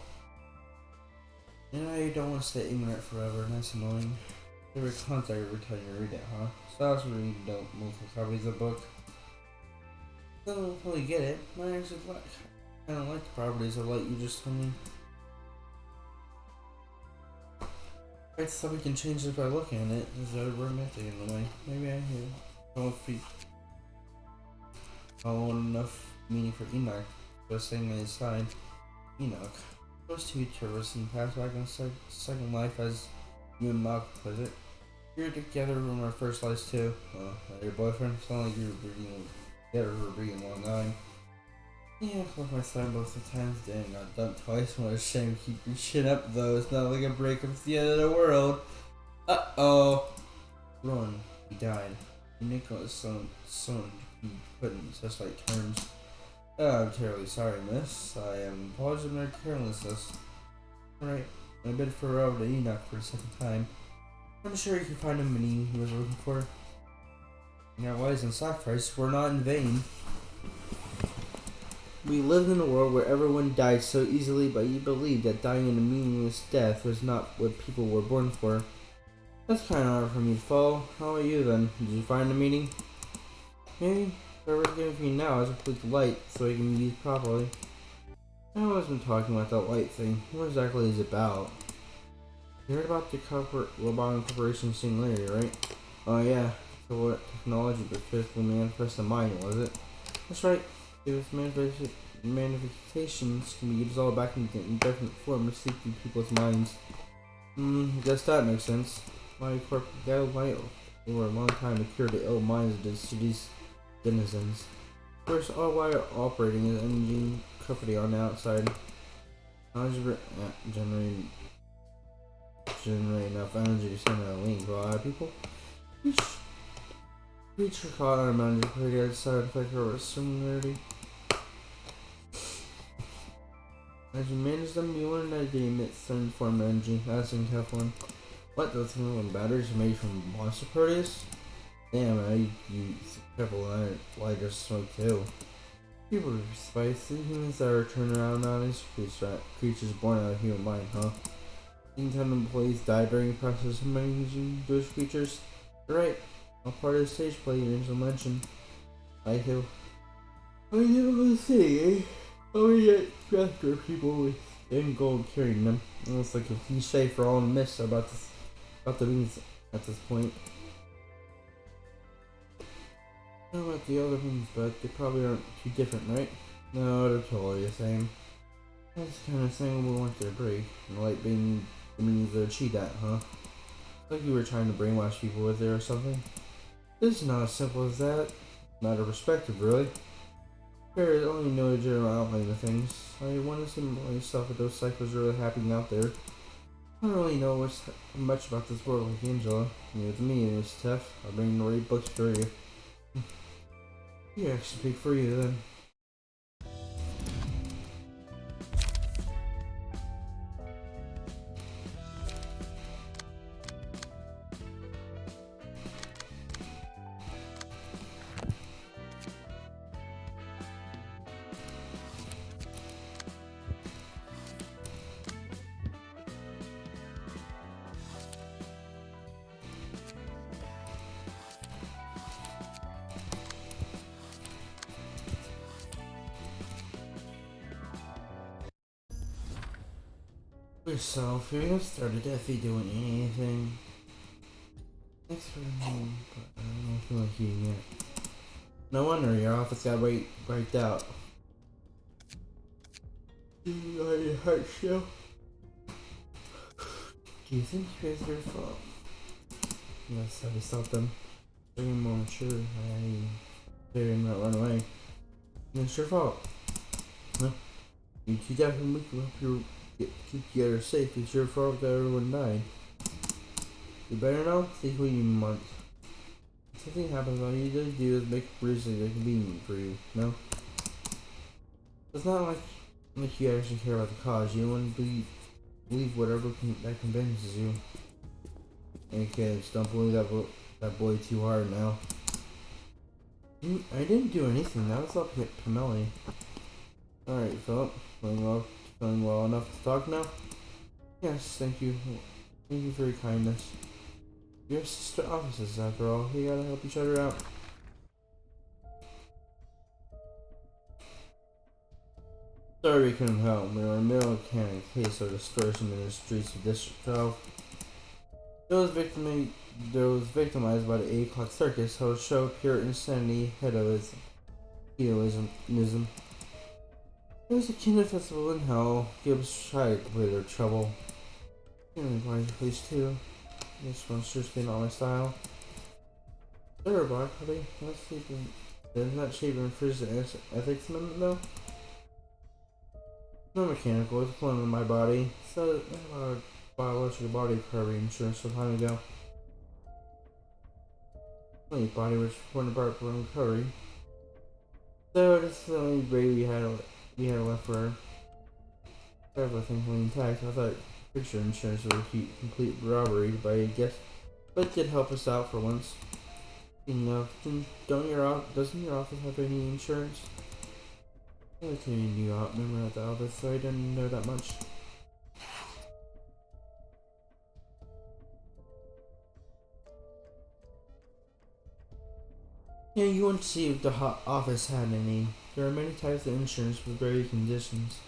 You know, you don't want to stay ignorant forever, and that's annoying. Every contact every time you read it, huh? So that's when you don't multiple copies of the book. I don't fully get it. I actually kind of like the properties of light you just told me. I thought we can change it by looking at it. Is that romantic in a way? Maybe I don't follow enough meaning for Enoch. Just saying on his side. Enoch. Those two tourists and passed back on second life as you and Malcolm put it. We were together from our first lives too. Your boyfriend? Sound like you were breeding together for a pretty long time. Yeah, I left my son both the times. Dang, got dumped twice. What a shame. Keep your shit up though. It's not like a breakup. It's the end of the world. Uh-oh. Ron, he died. Nicholas' son, he put in such like terms. I'm terribly sorry, miss. I am apologizing for my carelessness. Alright, I bid farewell to Enoch for the second time. I'm sure you can find the meaning he was looking for. Your lives and sacrifice were not in vain. We lived in a world where everyone died so easily, but you believed that dying in a meaningless death was not what people were born for. That's kind of hard for me to follow. How about you then? Did you find the meaning? Maybe. Whatever's given for you now is a complete light, so it can be used properly. I always been talking about that light thing. What exactly is it about? You heard about the robotic corporation singularity, right? Oh yeah. So what technology but physically manifest the mind, was it? That's right. Those manifestations can be dissolved back into indefinite form to sleep in people's minds. I guess that makes sense. My corp got light over a long time to cure the ill minds of the city's denizens. First, all while operating as energy company on the outside. Generate enough energy to send a link to a lot of people. Each caught on a mountain created a side effect or a similarity. As you manage them, you learn that they emit some form of energy. That's in Teflon. What? Those batteries are made from monster proteus? Damn, you careful lighter smoke too. People are spicy. Humans that are turned around nowadays. Creatures born out of human mind, huh? Intended employees die during the process of managing those creatures. You're right. All part of the stage play you didn't mention. I do. Let's see, eh? Oh yeah, faster people with end gold carrying them. Almost like a cliche for all the myths about the beings at this point. I don't know about the other ones, but they probably aren't too different, right? No, they're totally the same. That's the kind of thing we want to break. And the light being the means to achieve that, huh? Like you were trying to brainwash people with it or something. This is not as simple as that. Matter of perspective, really. There is only no general outline of things. I want to simulate myself if those cycles really happening out there. I don't really know much about this world like Angela. It's me and it's tough. I'll bring the right books for you. You actually speak for you then. Yourself, you have started definitely doing anything. Thanks for the name, but I don't feel like eating yet. No wonder your office got wiped out. You got your heart still? Do you think you guys are your fault? Yes, I just stopped them. Bring him on, sure. I did him not run away. It's your fault. No. You definitely keep the others safe. It's your fault that everyone died. You better not think what you want. If something happens, all you need to do is make it reasonably convenient for you, no? It's not like you actually care about the cause. You wouldn't believe whatever that convinces you. Hey kids, don't bully that boy too hard now. I didn't do anything. That was up to Pameli. Alright, Philip. Feeling well enough to talk now? Yes, thank you. Thank you for your kindness. You're sister offices, after all. We gotta help each other out. Sorry we couldn't help. We were in the middle of a case of distortion in the streets of District 12. Those victimized by the 8 o'clock circus held show pure insanity hedonism. It was a kind of festival in hell. Gibbs tried to play their trouble. Blind police too. This one's seriously not my style. They're a black, are they? Let's see. Isn't that shaping infringe the ethics amendment though? No mechanical, it's clone in my body. So biological body recovery insurance some time ago. My body was torn apart from recovery. So this is the only way we had left for her. Everything was intact. I thought picture insurance would keep complete robbery, but I guess it did help us out for once. You know, doesn't your office have any insurance? I was a new member at the office, so I didn't know that much. Yeah, you want to see if the office had any. There are many types of insurance with various conditions.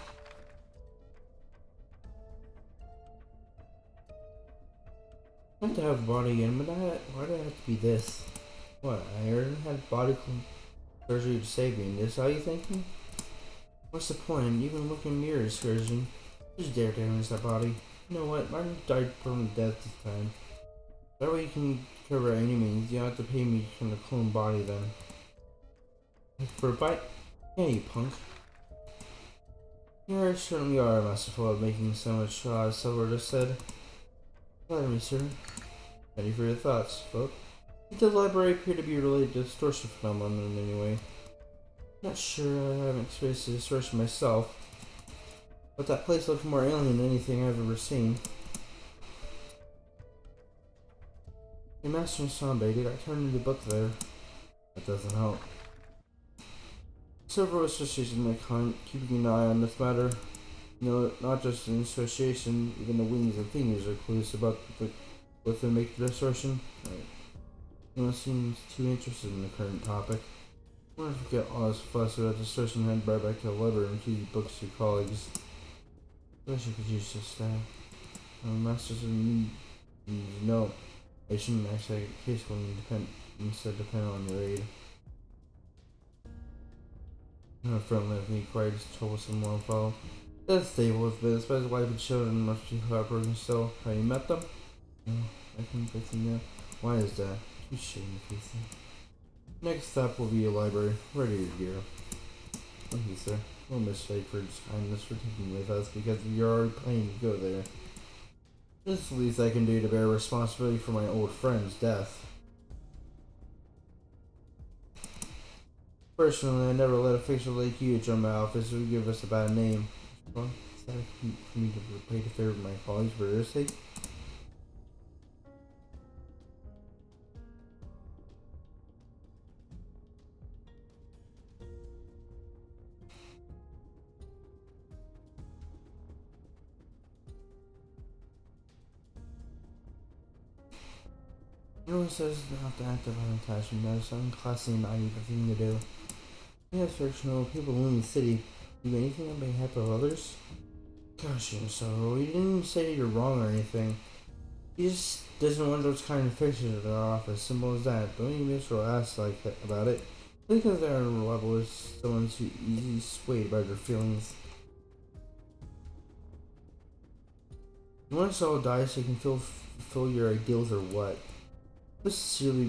I have to have a body again, but why did it have to be this? What, I already had body surgery to save me, and this how you thinking? What's the point? Even looking in the mirror is surgeon. Just dare damage that body. You know what? Mine died permanent death this time. That way you can cover any means. You don't have to pay me from the clone body then. For a bite? Yeah, you punk. You certainly are masterful at making so much Silver just said. Flatter me, sir. Ready for your thoughts, folks. The library appear to be related to distortion phenomenon in any way. Not sure, I haven't experienced the distortion myself, but that place looks more alien than anything I've ever seen. The Master and Sanbei got turned into a book there. That doesn't help. Several associations in my con keeping an eye on this matter. You know, not just an association, even the wings and fingers are clues about what they make the distortion. Right. No one seems too interested in the current topic. I want to forget all this fuss about distortion and head right back to the library and teach books to your colleagues. I wish I could use this staff. Masters and no. I shouldn't actually occasionally instead depend on your aid. No friend left me quite as troublesome long fellow. That's stable with this, but his wife and children must be heartbroken still. Have you met them? No, I couldn't fix them yet. Why is that? Too shame, Casey. Next stop will be a library. Ready to go. Thank you, sir. No mistake for kindness for taking with us because we are already planning to go there. This is the least I can do to bear responsibility for my old friend's death. Personally, I never let a fixer like you join my office. It would give us a bad name. Well, is that for me to repay the favor of my colleagues for their sake? Everyone says not to act upon attachment. That is unclassy and naive thing to do. Yes, fictional people in the city do anything on behalf of others? Gosh, you're so he didn't even say that you're wrong or anything. He just doesn't want those kind of fixtures at our office. Simple as that. Don't even be so ass like that about it. Because they're on a level with someone too easily swayed by their feelings. You want us all die so you can fulfill your ideals or what? I sincerely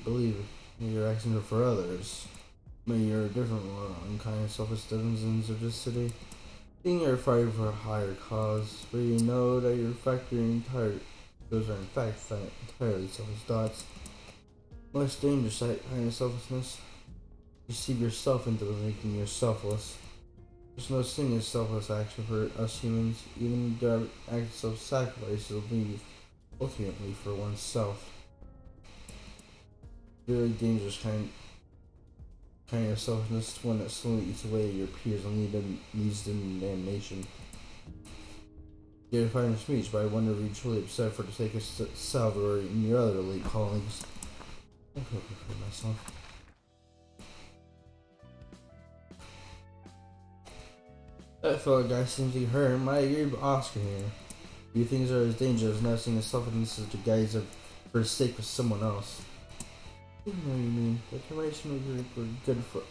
believe your actions are for others. But you're a different one, unkind, selfish citizens of this city. Think you're fighting for a higher cause, but you know that those are in fact entirely selfish thoughts. Most dangerous kind of selflessness. You deceive yourself into thinking you're selfless. There's no thing as selfless action for us humans. Even the act of self-sacrifice will be ultimately for oneself. Very dangerous kind of selfishness, one that slowly eats away at your peers and leads them to damnation. You're finding speech, but I wonder if you're truly upset for the sake of Salvador and your other elite colleagues. I feel good for myself. That fellow guy seems to be hurt. I agree with Oscar here. You things are as dangerous as nesting in selfishness as the guise of for the sake of someone else. I know what you mean. Determination for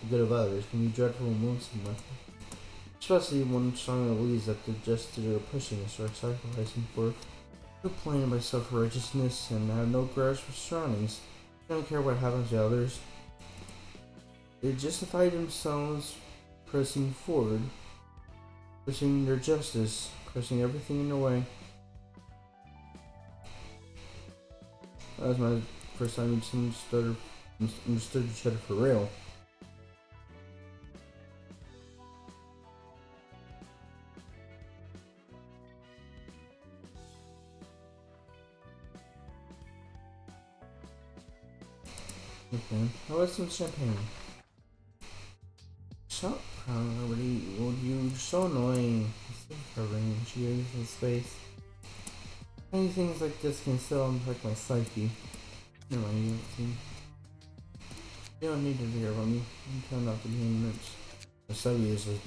good of others can be dreadful and lonesome, especially when strongly believes that the justice you're pushing is worth sacrificing for. You're playing by self-righteousness and have no grudge for surroundings. They don't care what happens to others. They justify themselves pressing forward, pursuing their justice, pressing everything in their way. That was my first time we understood each other for real. Okay, how about some champagne? Shut up, nobody. Well, you're so annoying. It's covering cheers in space. Many things like this can still affect my psyche. Never mind, you don't need to hear about me. I'm trying not to be in minutes. The study is as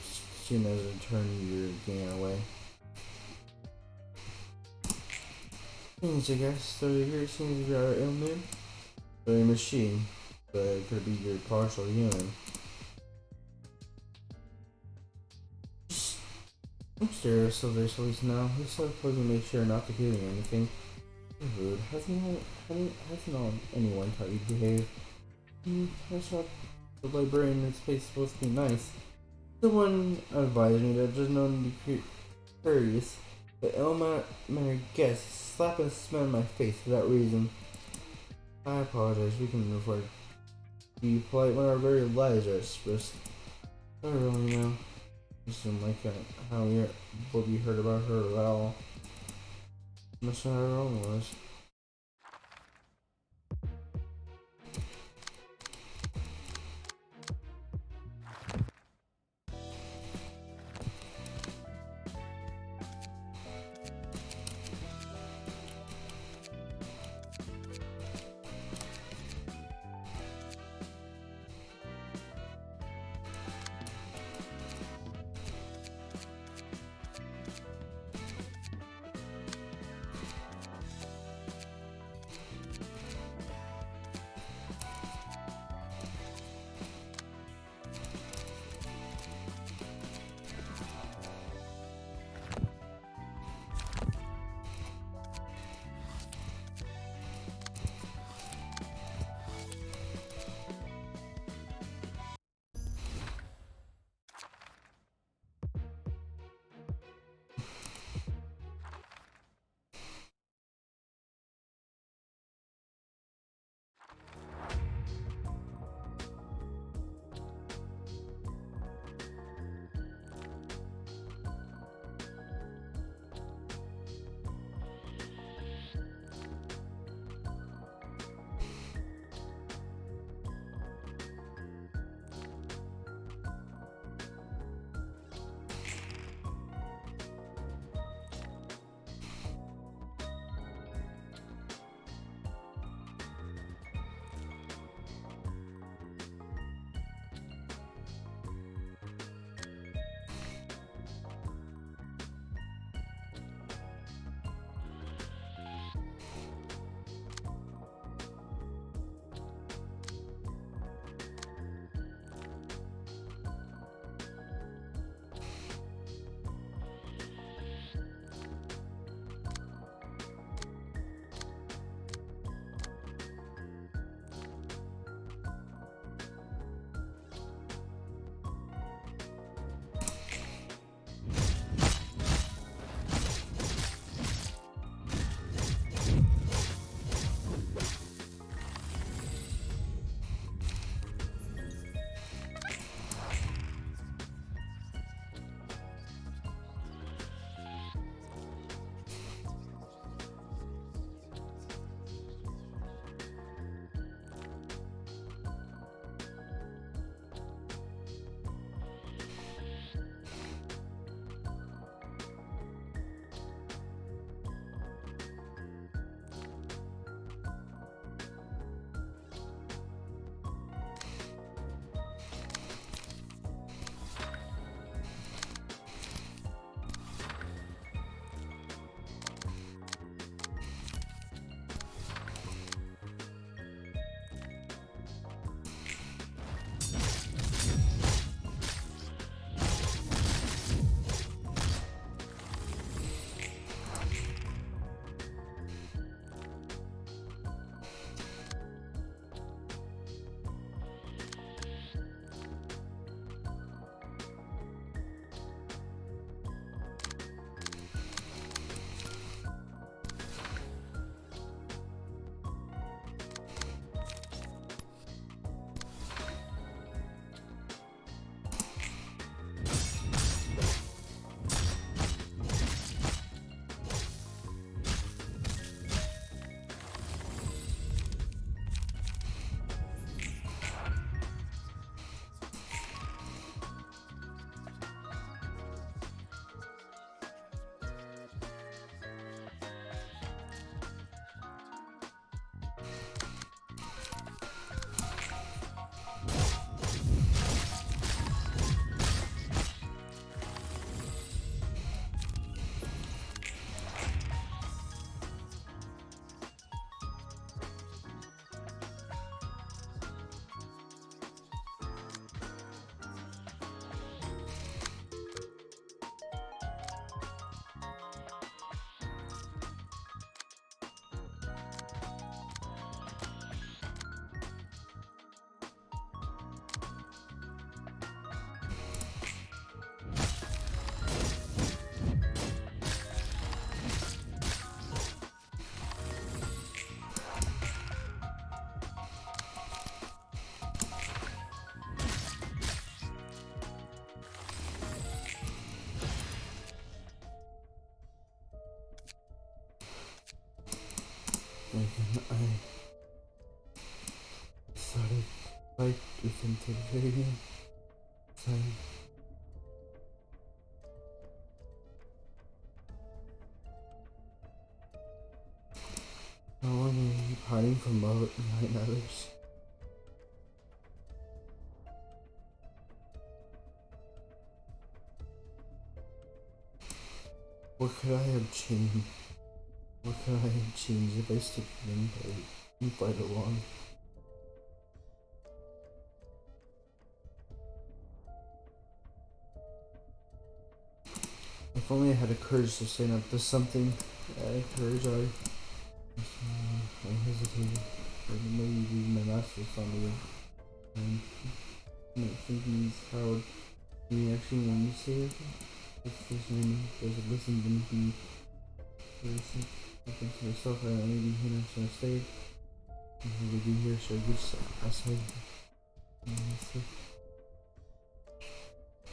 soon as I turn your gain away. Things, I guess. So here it seems we are ill mood. But a machine. But it could be your partial human. I'm serious, so there's at least now. He's so supposed to make sure not to do anything. You're rude. Hasn't anyone taught you to behave? That's not the librarian in this place is supposed to be nice. The one advised me that there's no need to be curious. The ill-mannered guest slapped and smelled my face for that reason. I apologize, we can afford to be polite when our very lives are at risk. I don't really know. This isn't like what we heard about her at all. Much how her own was. Again, I decided like within the video. I want to keep hiding from love behind others. What could I have changed? What could I have changed if I stuck in and fight along? If only I had the courage to stand up to something. I had courage, I hesitated. I maybe my master saw me and not thinking he's proud. Do you actually want me to say it? If there's no there's a listen to me. Listen. I think to myself, I maybe he not gonna stay. What we do here, so I just outside.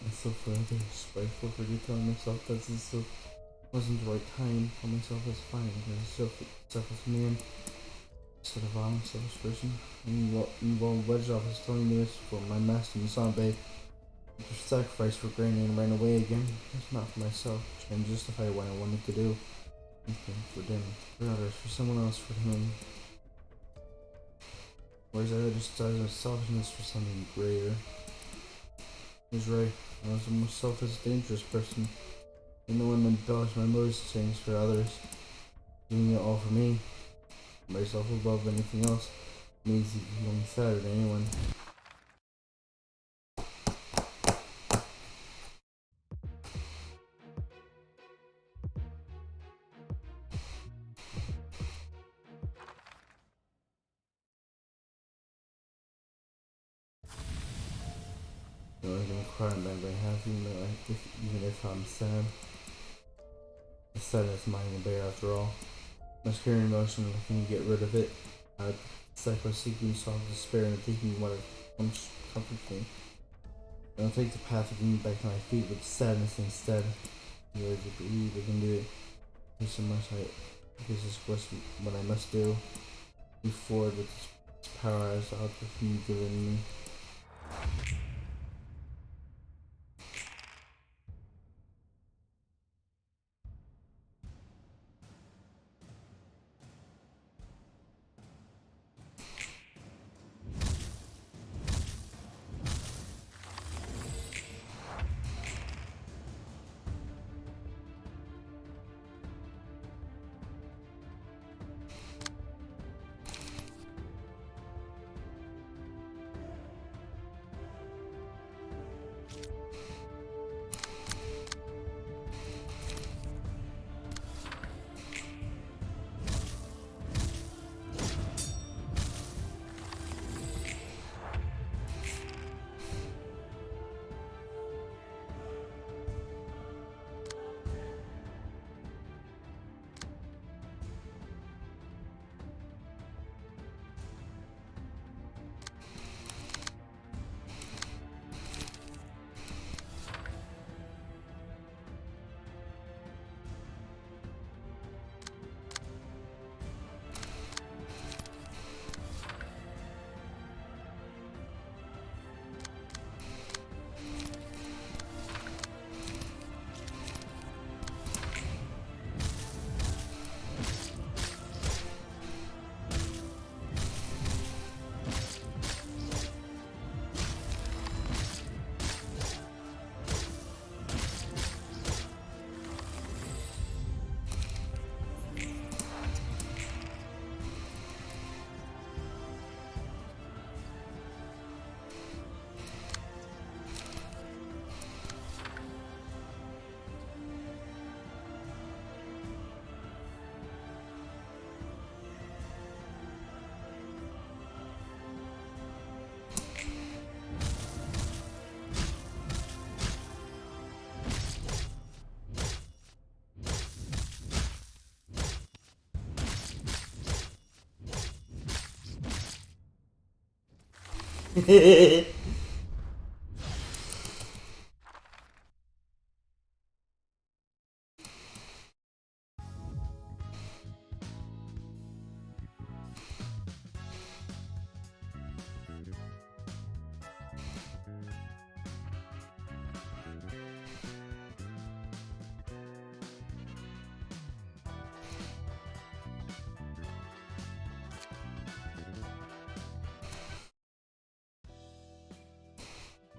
Myself for others, but I forget telling myself that this wasn't the right time. For myself as fine, as a selfish man instead of I'm a selfish person. And while Wedgeoff was telling me this for my master Musambe, the sacrifice for granted and ran away again. It's not for myself, trying to justify what I wanted to do. For them, for others, for someone else, for him. Whereas I just died of selfishness for something greater. He's right. I was the most selfish, dangerous person. And no one embellished my motives to change for others. Doing it all for me. Myself above anything else. Makes it more sadder than anyone. I'm gonna cry and I'm very happy, even if I'm sad. The sadness mine to bear after all. My scary emotion, looking to get rid of it. Psycho seeking solve despair and thinking what it comforts me. I don't take the path of getting back to my feet with sadness instead. I really believe I can do it. There's so much this is what I must do. Move forward with this power as out of me given me.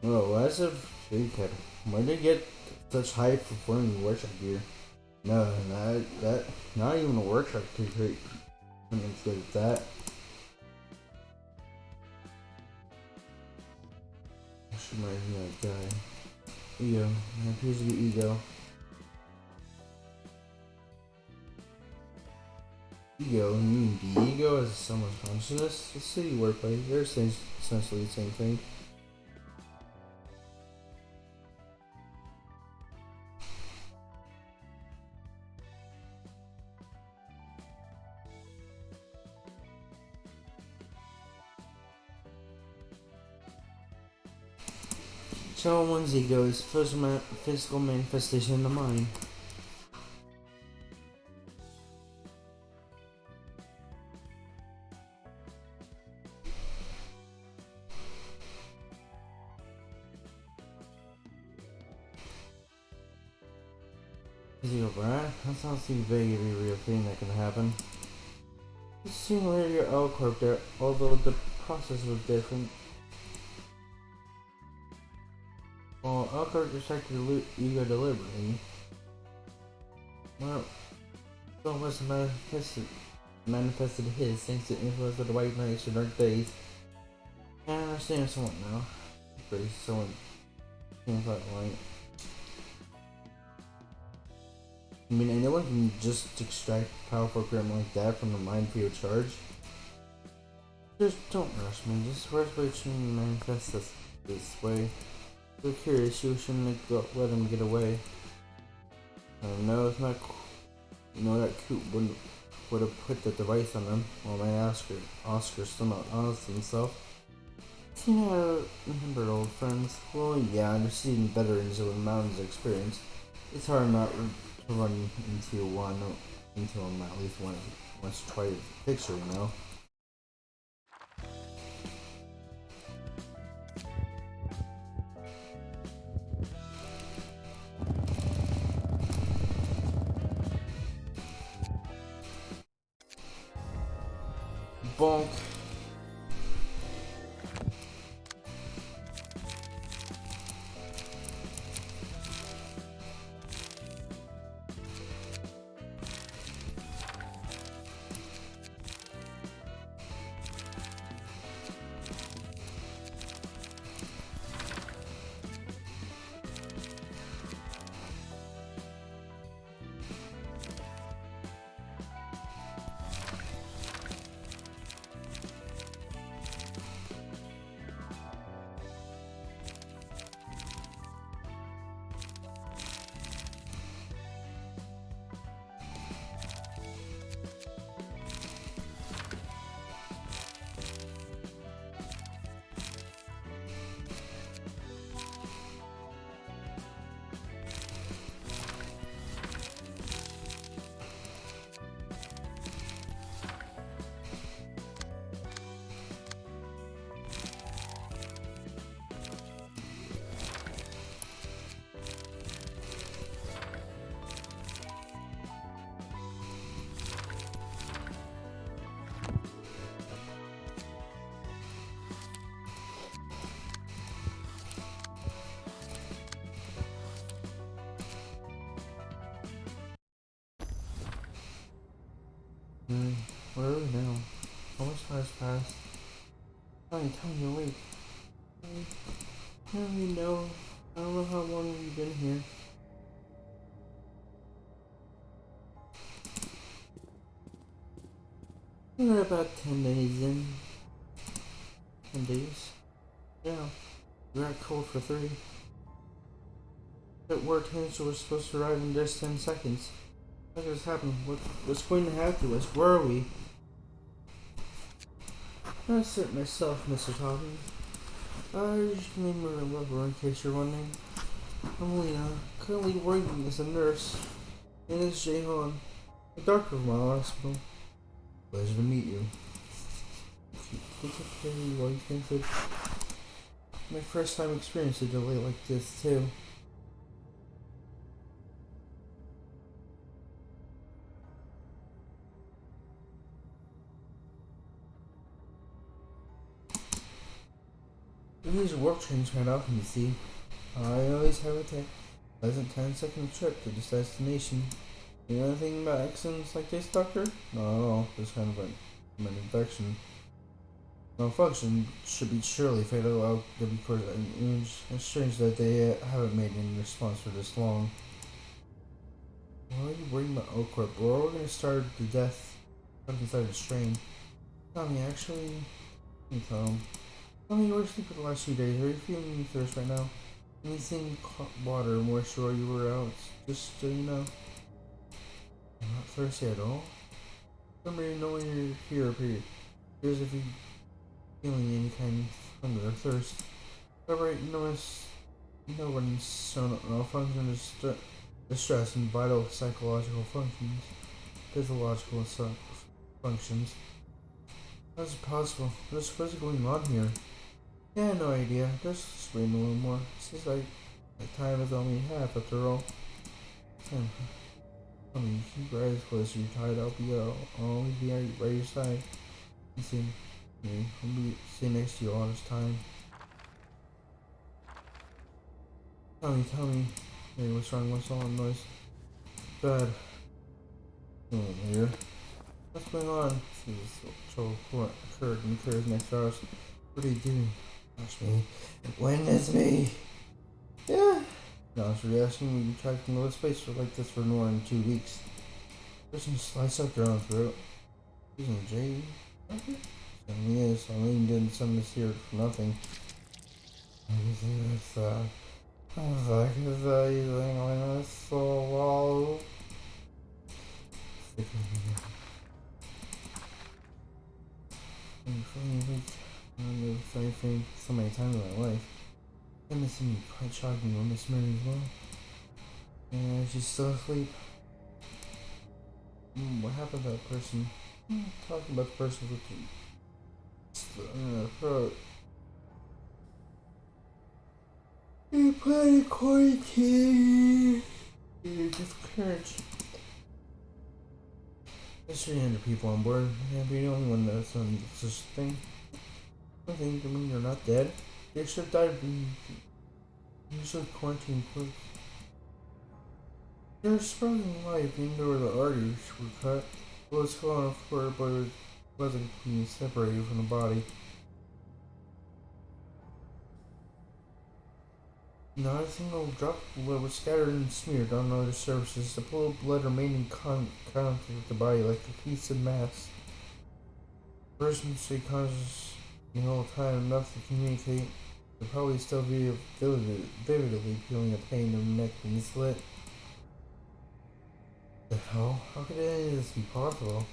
Oh, as a big kid, where did you get such high performing workshop gear? No, not even a workshop could create something as good as that. I should remind me of that guy. Ego. Here's your ego. Ego, you mean the ego as someone's consciousness? The city workplace, they're essentially the same thing. Someone's ego is physical manifestation in the mind. Ego, right? That sounds too vague to be a real thing that can happen. It's similar to your L Corp there, although the process was different. Well, L Corp rejected the ego deliberately. Well, so much manifested his thanks to the influence of the white knights and dark days. I understand somewhat now. Pretty someone seems like light. I mean, anyone can just extract a powerful grim like that from the mind free of charge. Just don't rush me. Just rush by trying to manifest this way. If you're curious, you shouldn't let him get away. No, it's not. You know that Coop would have put the device on him. Well, my Oscar's still not honest with himself. You know, remember old friends? Well, yeah, I'm receiving veterans with mountains of experience. It's hard not to run into him at least once or twice a picture, you know? Bonk. Where are we now? How much time has passed? Time to wait. I don't really know. I don't know how long we've been here. We're about 10 days in. 10 days? Yeah. We're at code for 3. It worked, so we're supposed to arrive in just 10 seconds. What just happened? What's going to happen to us? Where are we? I sent myself, Mr. Topping. I just named her a lover in case you're wondering. I'm Lena, currently working as a nurse. And it's Jahan, a doctor of my hospital. Pleasure to meet you. It's okay, well, you can fit. My first time experience a delay like this, too. We use warp trains quite often, you see. I always have a pleasant 10-second trip to this destination. You know anything about accidents like this, Doctor? Not at all. This kind of an infection. Malfunction should be surely fatal out the before an image. It's strange that they haven't made any response for this long. Why are you worrying about Oakcorp? We're all gonna starve to death out inside this train. Tommy, actually, Tom. Tell me you were asleep for the last few days. Are you feeling any thirst right now? Anything water, moisture while you were out? Just so you know. I'm not thirsty at all. Remember, you know when you're here, period. Here's if you feeling any kind of hunger or thirst. However, you know when so malfunction is distress and vital psychological functions, physiological functions. How's it possible? What's going on here? Yeah, no idea. Just waiting a little more. Seems like the time is only half after all. I mean, keep your eyes closed. You're tired. I'll always be right by your side. You see me. I'll be sitting next to you all this time. Tell me. Hey, what's wrong? What's all the noise? Bad. Here. What's going on? This trouble occurs next to us. What are you doing? Ask me. When is me? Yeah. No, so you're asking me to track from the space for like this for more than 2 weeks. Person slice up your own throat. Using J. Okay. Certainly is. I leaned in some this here for nothing. Everything with I was like, is using on a soul wall. I've funny so many times in my life. I'm missing quite shocking on Miss Mary as well. And she's still asleep. What happened to that person? Talking about the person with the throat. You played a quarantine. With courage. There's 300 people on board. Can't be the only one that's on such a thing. I think, you're not dead. They should have died in usually quarantine quick. There's sprouting life into where the arteries were cut. Well, it's falling off where it wasn't being separated from the body. Not a single drop of blood was scattered and smeared on other surfaces. The pool of blood remained in contact with the body like a piece of mass. The person stayed conscious the whole time enough to communicate. They're probably still vividly feeling the pain in the neck being slit. The hell? How could any of this be possible?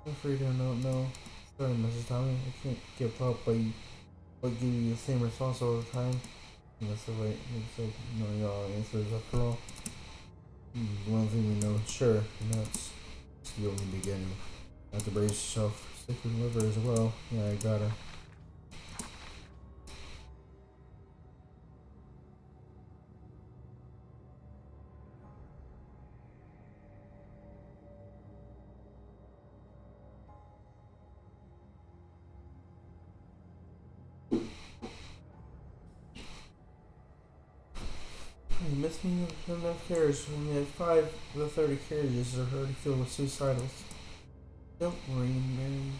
I'm afraid I don't know. Sorry, Mrs. Tommy. I can't give up, but give you the same response all the time. That's the way it's like, y'all answers after all. One thing we know, sure, and that's the only beginning. Have to brace yourself. Stick with liver as well. Yeah, I gotta. You missed me with enough carriages. We only had 5 of the 30 carriages are already filled with suicidals. Don't worry, man.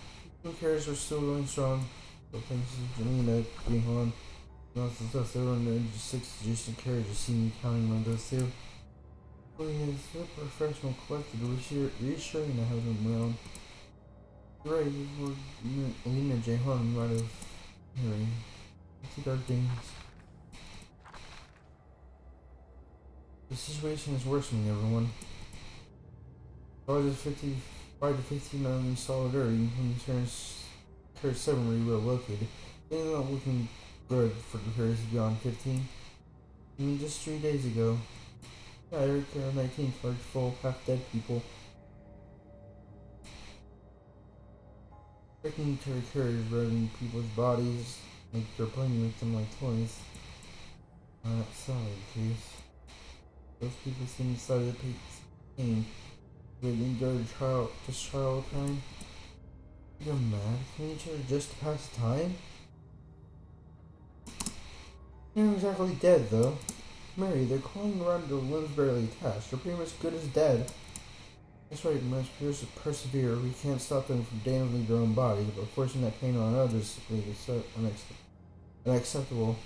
The carriages are still going strong. But thanks to Ruina being on. Lots of stuff, there were 6 adjacent carriages seen me counting on those two. Really is so professional collected, reassuring to have them around. Right, Lena J. Hunt might have hearing. It's dark things. The situation is worsening, everyone. Probably 55 to 15 in solidarity when Carriage 7 where you were located. Things are not looking good for the carriages beyond 15. I mean, just 3 days ago. Yeah, I heard Carriage 19 large full, half-dead people. Breaking into the carriage, rubbing people's bodies like they're playing with them like toys. Not solid, please. Those people seem decided to pain. They endured this trial time. You're mad? Can each other just to pass the time? They're not exactly dead, though. Mary, they're crawling around with their limbs barely attached. They're pretty much good as dead. That's right, we must persevere. We can't stop them from damaging their own bodies, but forcing that pain on others is unacceptable.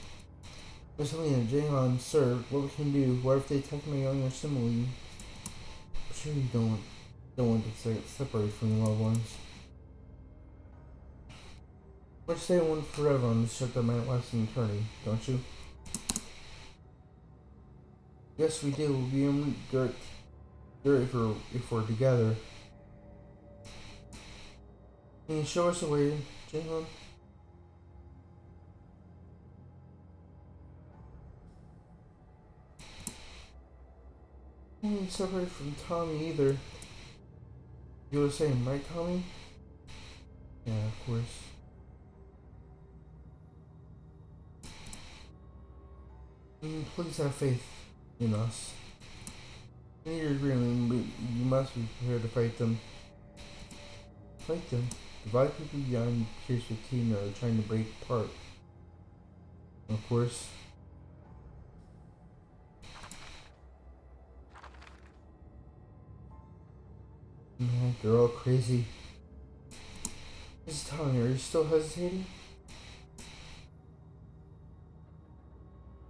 Miss Helena, Jahan, sir, what we can do? What if they attack my young or similarly? I'm sure you don't want to separate from your loved ones. Let's stay one forever on this ship that might last an eternity, don't you? Yes, we do. We'll be in dirt if we're together. Can you show us the way, Jahan? I ain't separated from Tommy either. You were saying, right, Tommy? Yeah, of course. Please have faith in us. In your agreement, you must be prepared to fight them. Fight them? Divide people beyond pierced with team that are trying to break apart. Of course. Man, they're all crazy. Just tell me, are you still hesitating?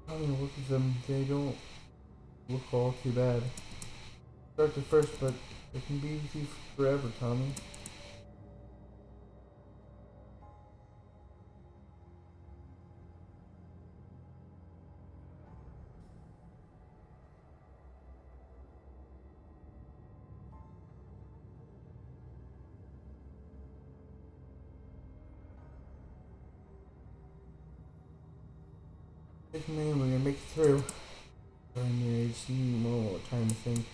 I mean, look at them. They don't look all too bad. Start the first, but they can be with you forever, Tommy. If we're gonna make it through. I just need more time to think.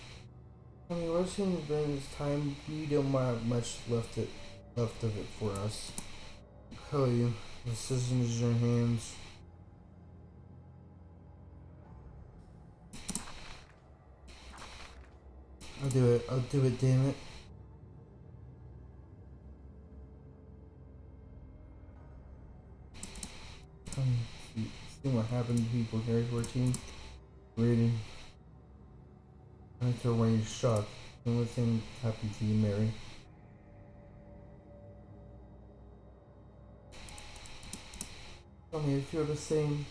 I mean, we're seeing during this time, we don't have much left of it for us. I'll tell you, the decision is in your hands. I'll do it, damn it. See what happened to people here who are team reading. I think they're when you're shocked. The only thing happened to you, Mary. Tell me if you're the same.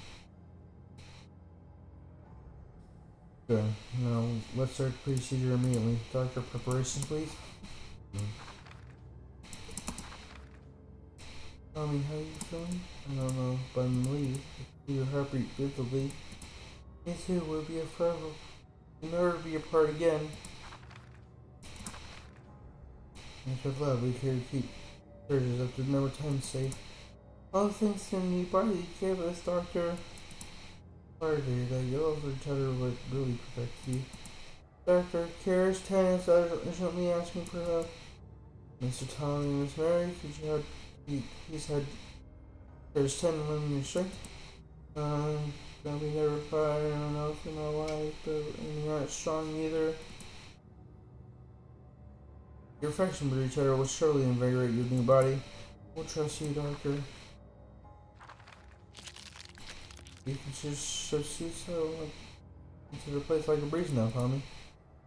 Good. Now let's start the procedure immediately. Doctor, preparation, please. Tell me how you feeling? I don't know, but I'm relieved. Your heartbeat vividly. Me too. We'll be forever. We'll never be apart again. After love, we care to keep urges up to number 10 safe. All the things in your body gave us, Doctor. Hardly that you love each other would really protect you. Doctor, Karis 10 is urgently asking for help. Mr. Tommy and Miss Mary, could you have he's had Karis 10 limiting your strength? Gonna be never fight anyone else in my life, but you're not strong either. Your affection for each other will surely invigorate your new body. We'll trust you, Doctor. You can just see so into the place like a breeze now, Tommy.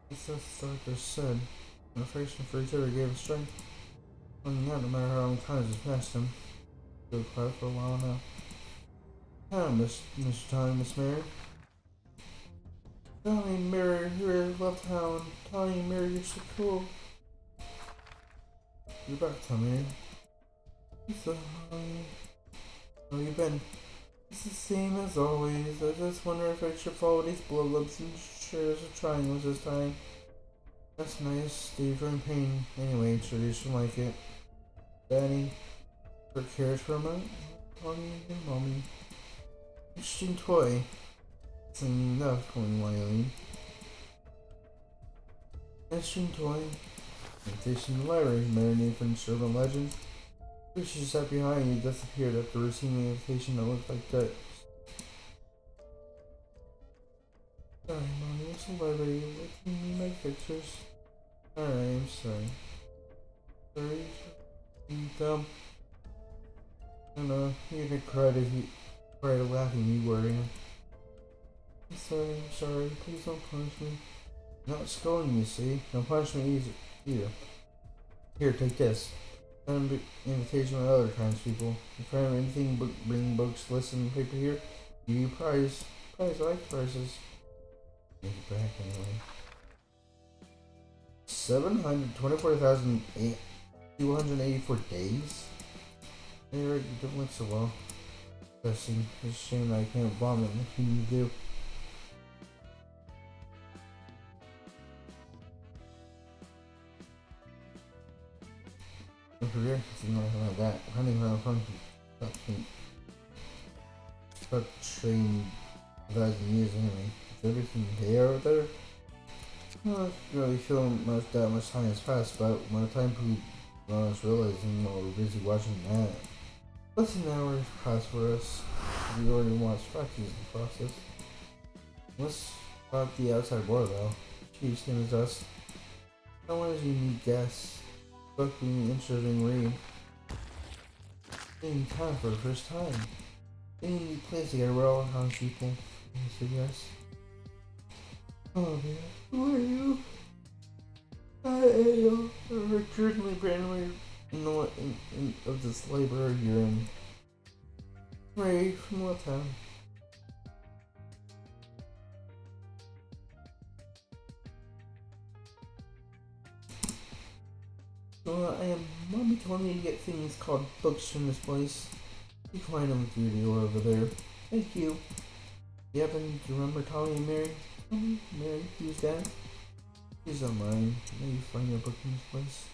It's as the doctor said. An affection for each other gave us strength. Running out no matter how many times it's passed him. Good quiet for a while now. Hello, Mr. Tommy, Miss Mary. Tommy, Mary, you're a left hound. Tommy, Mary, you're so cool. You're back, Tommy. So, how you been? It's the same as always. I just wonder if I should follow these blow ups and shares of triangles this time. That's nice. Do you in pain? Anyway, tradition like it. Daddy, for cares for a moment? Mommy and mommy. Interesting toy. Singing enough, going Wiley. Interesting toy. Invitation to the library, marinated from urban legends. Creature sat behind you disappeared after receiving an invitation that looked like that. Sorry, Mommy, what's the library? What can you make pictures? Alright, I'm sorry. Sorry. Dumb. I don't know, you could cry if you Sorry to laugh at me, worrying. I'm sorry, please don't punish me. I'm not scolding you, see? Don't punish me either. Here, take this. An invitation with other kinds of people. If I have anything but bring books, listen, paper here, give you prize. I like prizes. Make it back anyway. 724,284 days? Anyway, you don't look so well. It's a shame that I can't vomit. What can you do? Don't forget, it's nothing like that. Hunting around function. Stop train 1,000 years anyway. Is everything there out there? Well, I don't really feel that much time has passed, but by the time people us realizing we're busy watching that. Less than an hour has passed for us. We already watched fractions of the process. What's about the outside world though? She's same as us. How long as you need guests? Book being interesting read. In time for the first time. They need a place to get around on people. I said yes. Oh man, who are you? I am currently randomly of this library you're in. Ray from what town? I am. Mommy told me to get things called books from this place. You find them through the door over there. Thank you. You happen to remember Tommy and Mary? Mary, who's that? Please don't mind. Maybe you find your book in this place.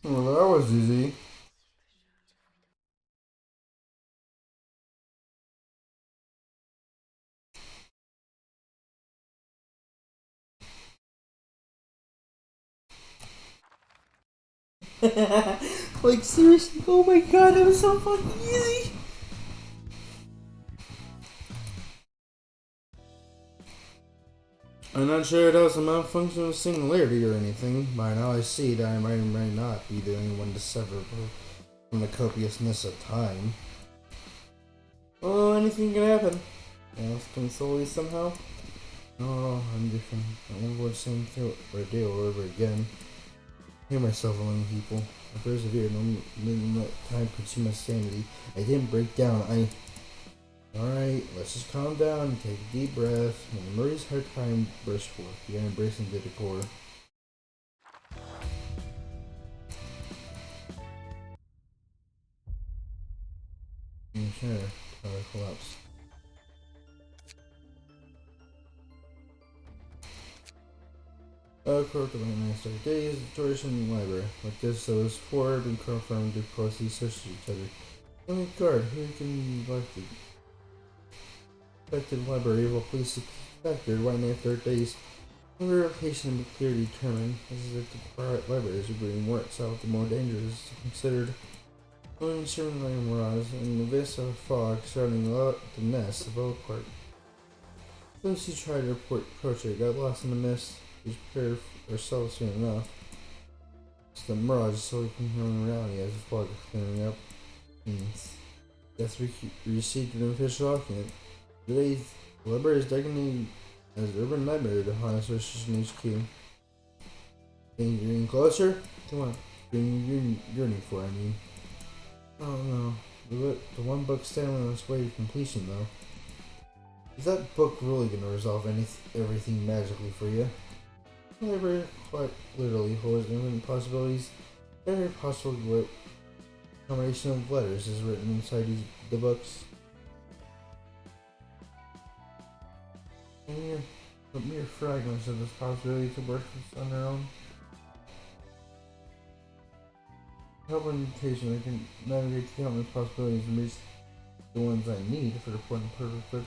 Well, that was easy. Like, seriously? Oh my god, that was so fucking easy! I'm not sure it has a malfunction of singularity or anything. By now I see that I might or might not be the only one to suffer from the copiousness of time. Oh, anything can happen. Else can solely somehow. Oh, I'm different. I won't go the same ordeal over again. I hear myself among people. I persevered, no let time consume my sanity. I didn't break down. Alright, let's just calm down and take a deep breath. When Murray's hard time burst forth, began embracing to the core. Sure, power collapse. According to my master days, George in the library. Like this, I was forward and confirmed to closely search each other. Let me guard, who can like the affected library of a police inspector right now 3 days. We were patient and clearly determined, as if the private libraries are being worse out, the more dangerous considered. Only certain mirage in the abyss of fog surrounding the nest of Oakport. Those who tried to report project got lost in the mist. We prepared ourselves soon enough. It's the mirage slowly becoming reality as the fog is clearing up. Yes, we received an official document. Today, the library is designated as urban library to High Association HQ. Think you're getting closer? Come on. You're yearning for, I mean. Oh no. The one book standing on its way to completion, though. Is that book really gonna resolve everything magically for you? The library quite literally holds infinite possibilities. Every possible combination of letters is written inside the books. But mere fragments of this possibility to work on their own. Help and education, I can navigate the countless possibilities and reach the ones I need for the point of perfect book.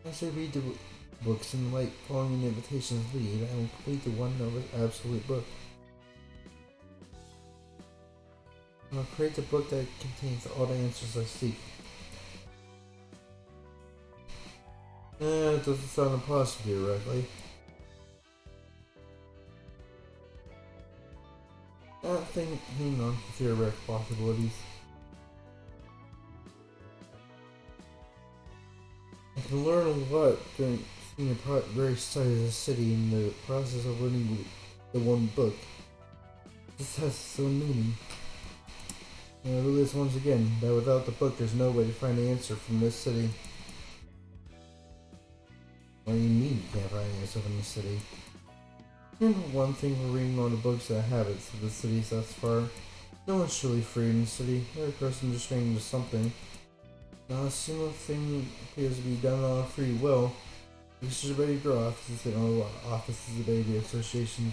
As I read the books in the light following the invitations lead, I will complete the one absolute book. I will create a book that contains all the answers I seek. It doesn't sound impossible directly. Hang on to theoretical possibilities. I can learn a lot during seeing the various sides of the city in the process of learning the one book. This has its own meaning. And I realize once again that without the book there's no way to find the answer from this city. What do you mean you can't find the answer from this city? Remember one thing for reading all the books that habits of the cities thus far. No one's truly free in the city. Every person is restrained to something. Not a single thing appears to be done on free will. This is ready to grow offices and all offices obey the associations.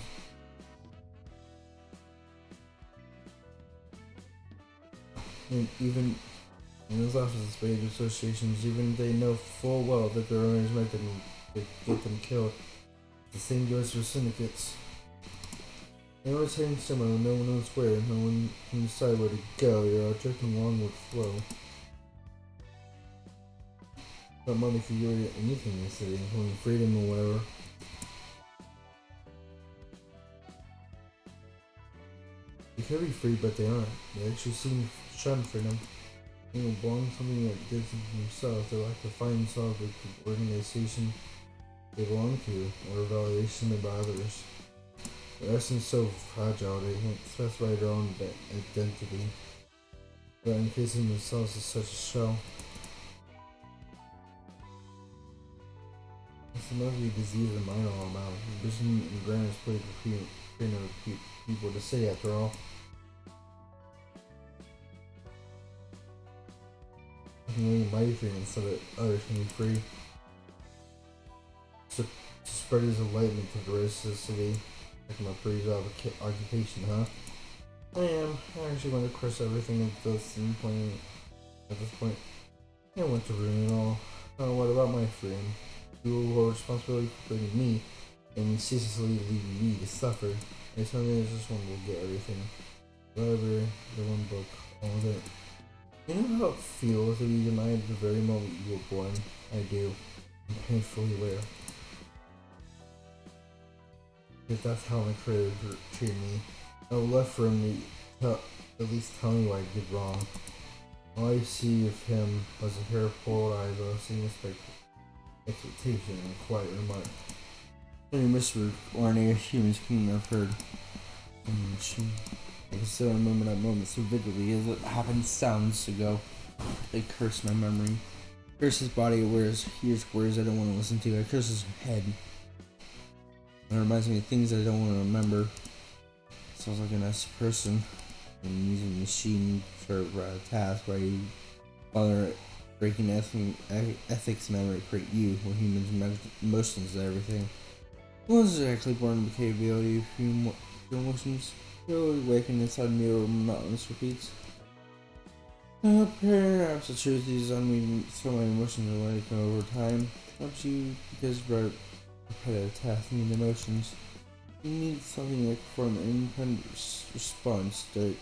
And even in those offices obey the associations, even if they know full well that their owners might get them killed. The same goes for syndicates. Everyone's heading somewhere when no one knows where, no one can decide where to go, you're all drifting along with flow. But money could go to anything in the city, including freedom or whatever. They could be free, but they aren't. They actually seem to shun freedom. They don't belong to something that gives them themselves. They like to find themselves with the organization they belong to, or evaluation made by others. Their essence is so fragile they can't specify their own identity, but encasing themselves as such a shell. It's mostly disease of the mind all about. Vision and grand is played for freedom of people to say after all. I can only my freedom so that others can be free. to spread his enlightenment to the rest of the city. Like my previous occupation, huh? I actually want to curse everything at this point. At this point, I want to ruin it all. What about my friend? You will hold responsibility for bringing me and ceaselessly leaving me to suffer. I tell you, this one will get everything. Whatever, the one book, all of it. You know how it feels to be denied the very moment you were born? I do. I'm painfully aware. If that's how my creator treated me, I would love for him to at least tell me what I did wrong. All I see of him was a pair of cold eyes, a same expectation, and a quiet remark. Any whisper or any humans couldn't have heard. I can still remember that moment so vividly as it happened sounds ago. They curse my memory. Curse his body, hears words I don't want to listen to. I curse his head. It reminds me of things I don't want to remember. Sounds like an S person. And using a machine for a task where you bother breaking ethics memory create you, where humans emotions and everything. Was exactly born with the capability of human emotions. You'll awaken inside me or monotonous repeats. Perhaps the truth is on me, so my emotions are like over time. Helps you because repetitive tasks need emotions. You need something like form an independent response to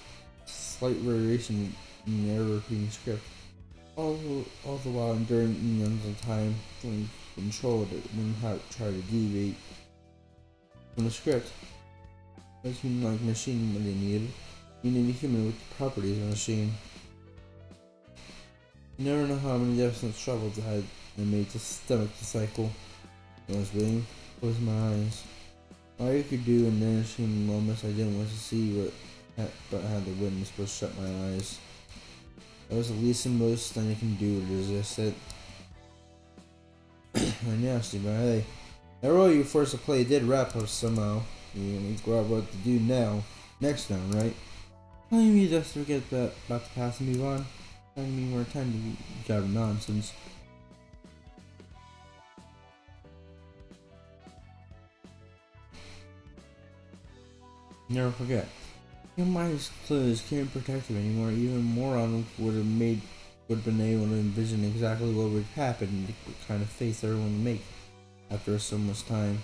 slight variation in the ever-repeating script. All the while enduring eons of time, feeling control it when how to try to deviate from the script. A human-like machine when they needed. You need a human with the properties of a machine. You never know how many deaths and troubles I had and made to stomach the cycle. I was waiting, closed my eyes. All you could do in nourishing moments I didn't want to see, but I had to witness was shut my eyes. That was the least and most thing I can do to resist it. My nasty, but hey, that role you forced to play did wrap up somehow. You need to go out what to do now. Next time, right? Well, you need us to forget about the past and move on. I need more time to get out of nonsense. Never forget. Your mind is closed, can't protect it anymore. Even a moron would have been able to envision exactly what would happen and what kind of face everyone would make after so much time.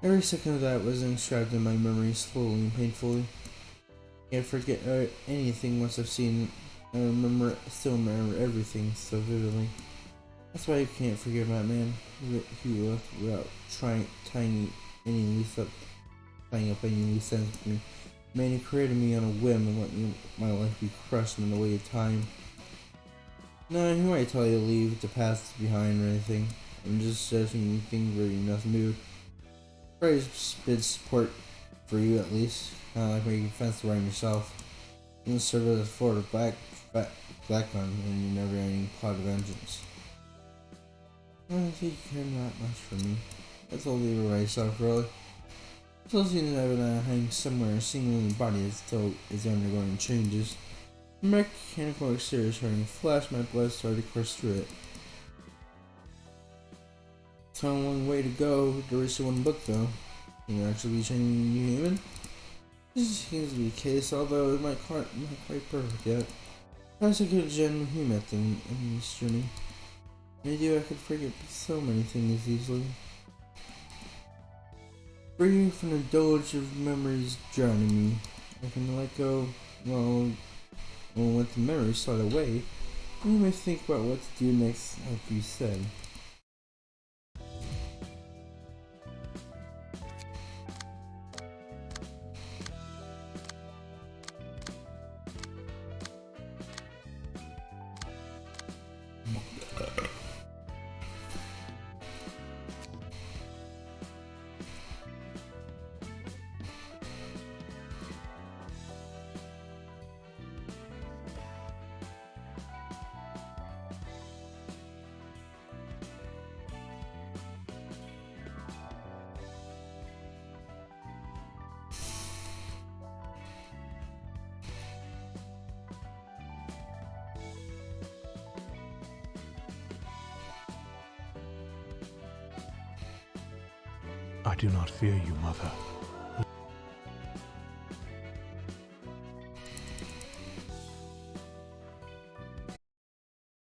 Every second of that was inscribed in my memory slowly and painfully. Can't forget anything once I've seen it. Still remember everything so vividly. That's why you can't forget that man who left without tying up any loose ends with me. Man who created me on a whim and let my life be crushed in the way of time. No, who might tell you to leave the past behind or anything. I'm just judging things where you're nothing new. Praise bid support for you at least. Kinda like making fence around yourself. You can serve as a fort of black gun and you never any plot of vengeance. I don't think you care that much for me. That's all leave it right yourself, really. Still seems to have hang somewhere a single body that still is undergoing changes. The mechanical exterior is starting to flash, my blood started to course through it. It's only one way to go to reach the one book though. Can you actually be changing you human? This seems to be the case, although it might not quite perfect yet. Perhaps I could have genuine human at the end of this journey. Maybe I could forget so many things easily. Free from the doge of memories drowning me. I can let go, when the memories slide away, you may think about what to do next, like you said. I do not fear you, Mother.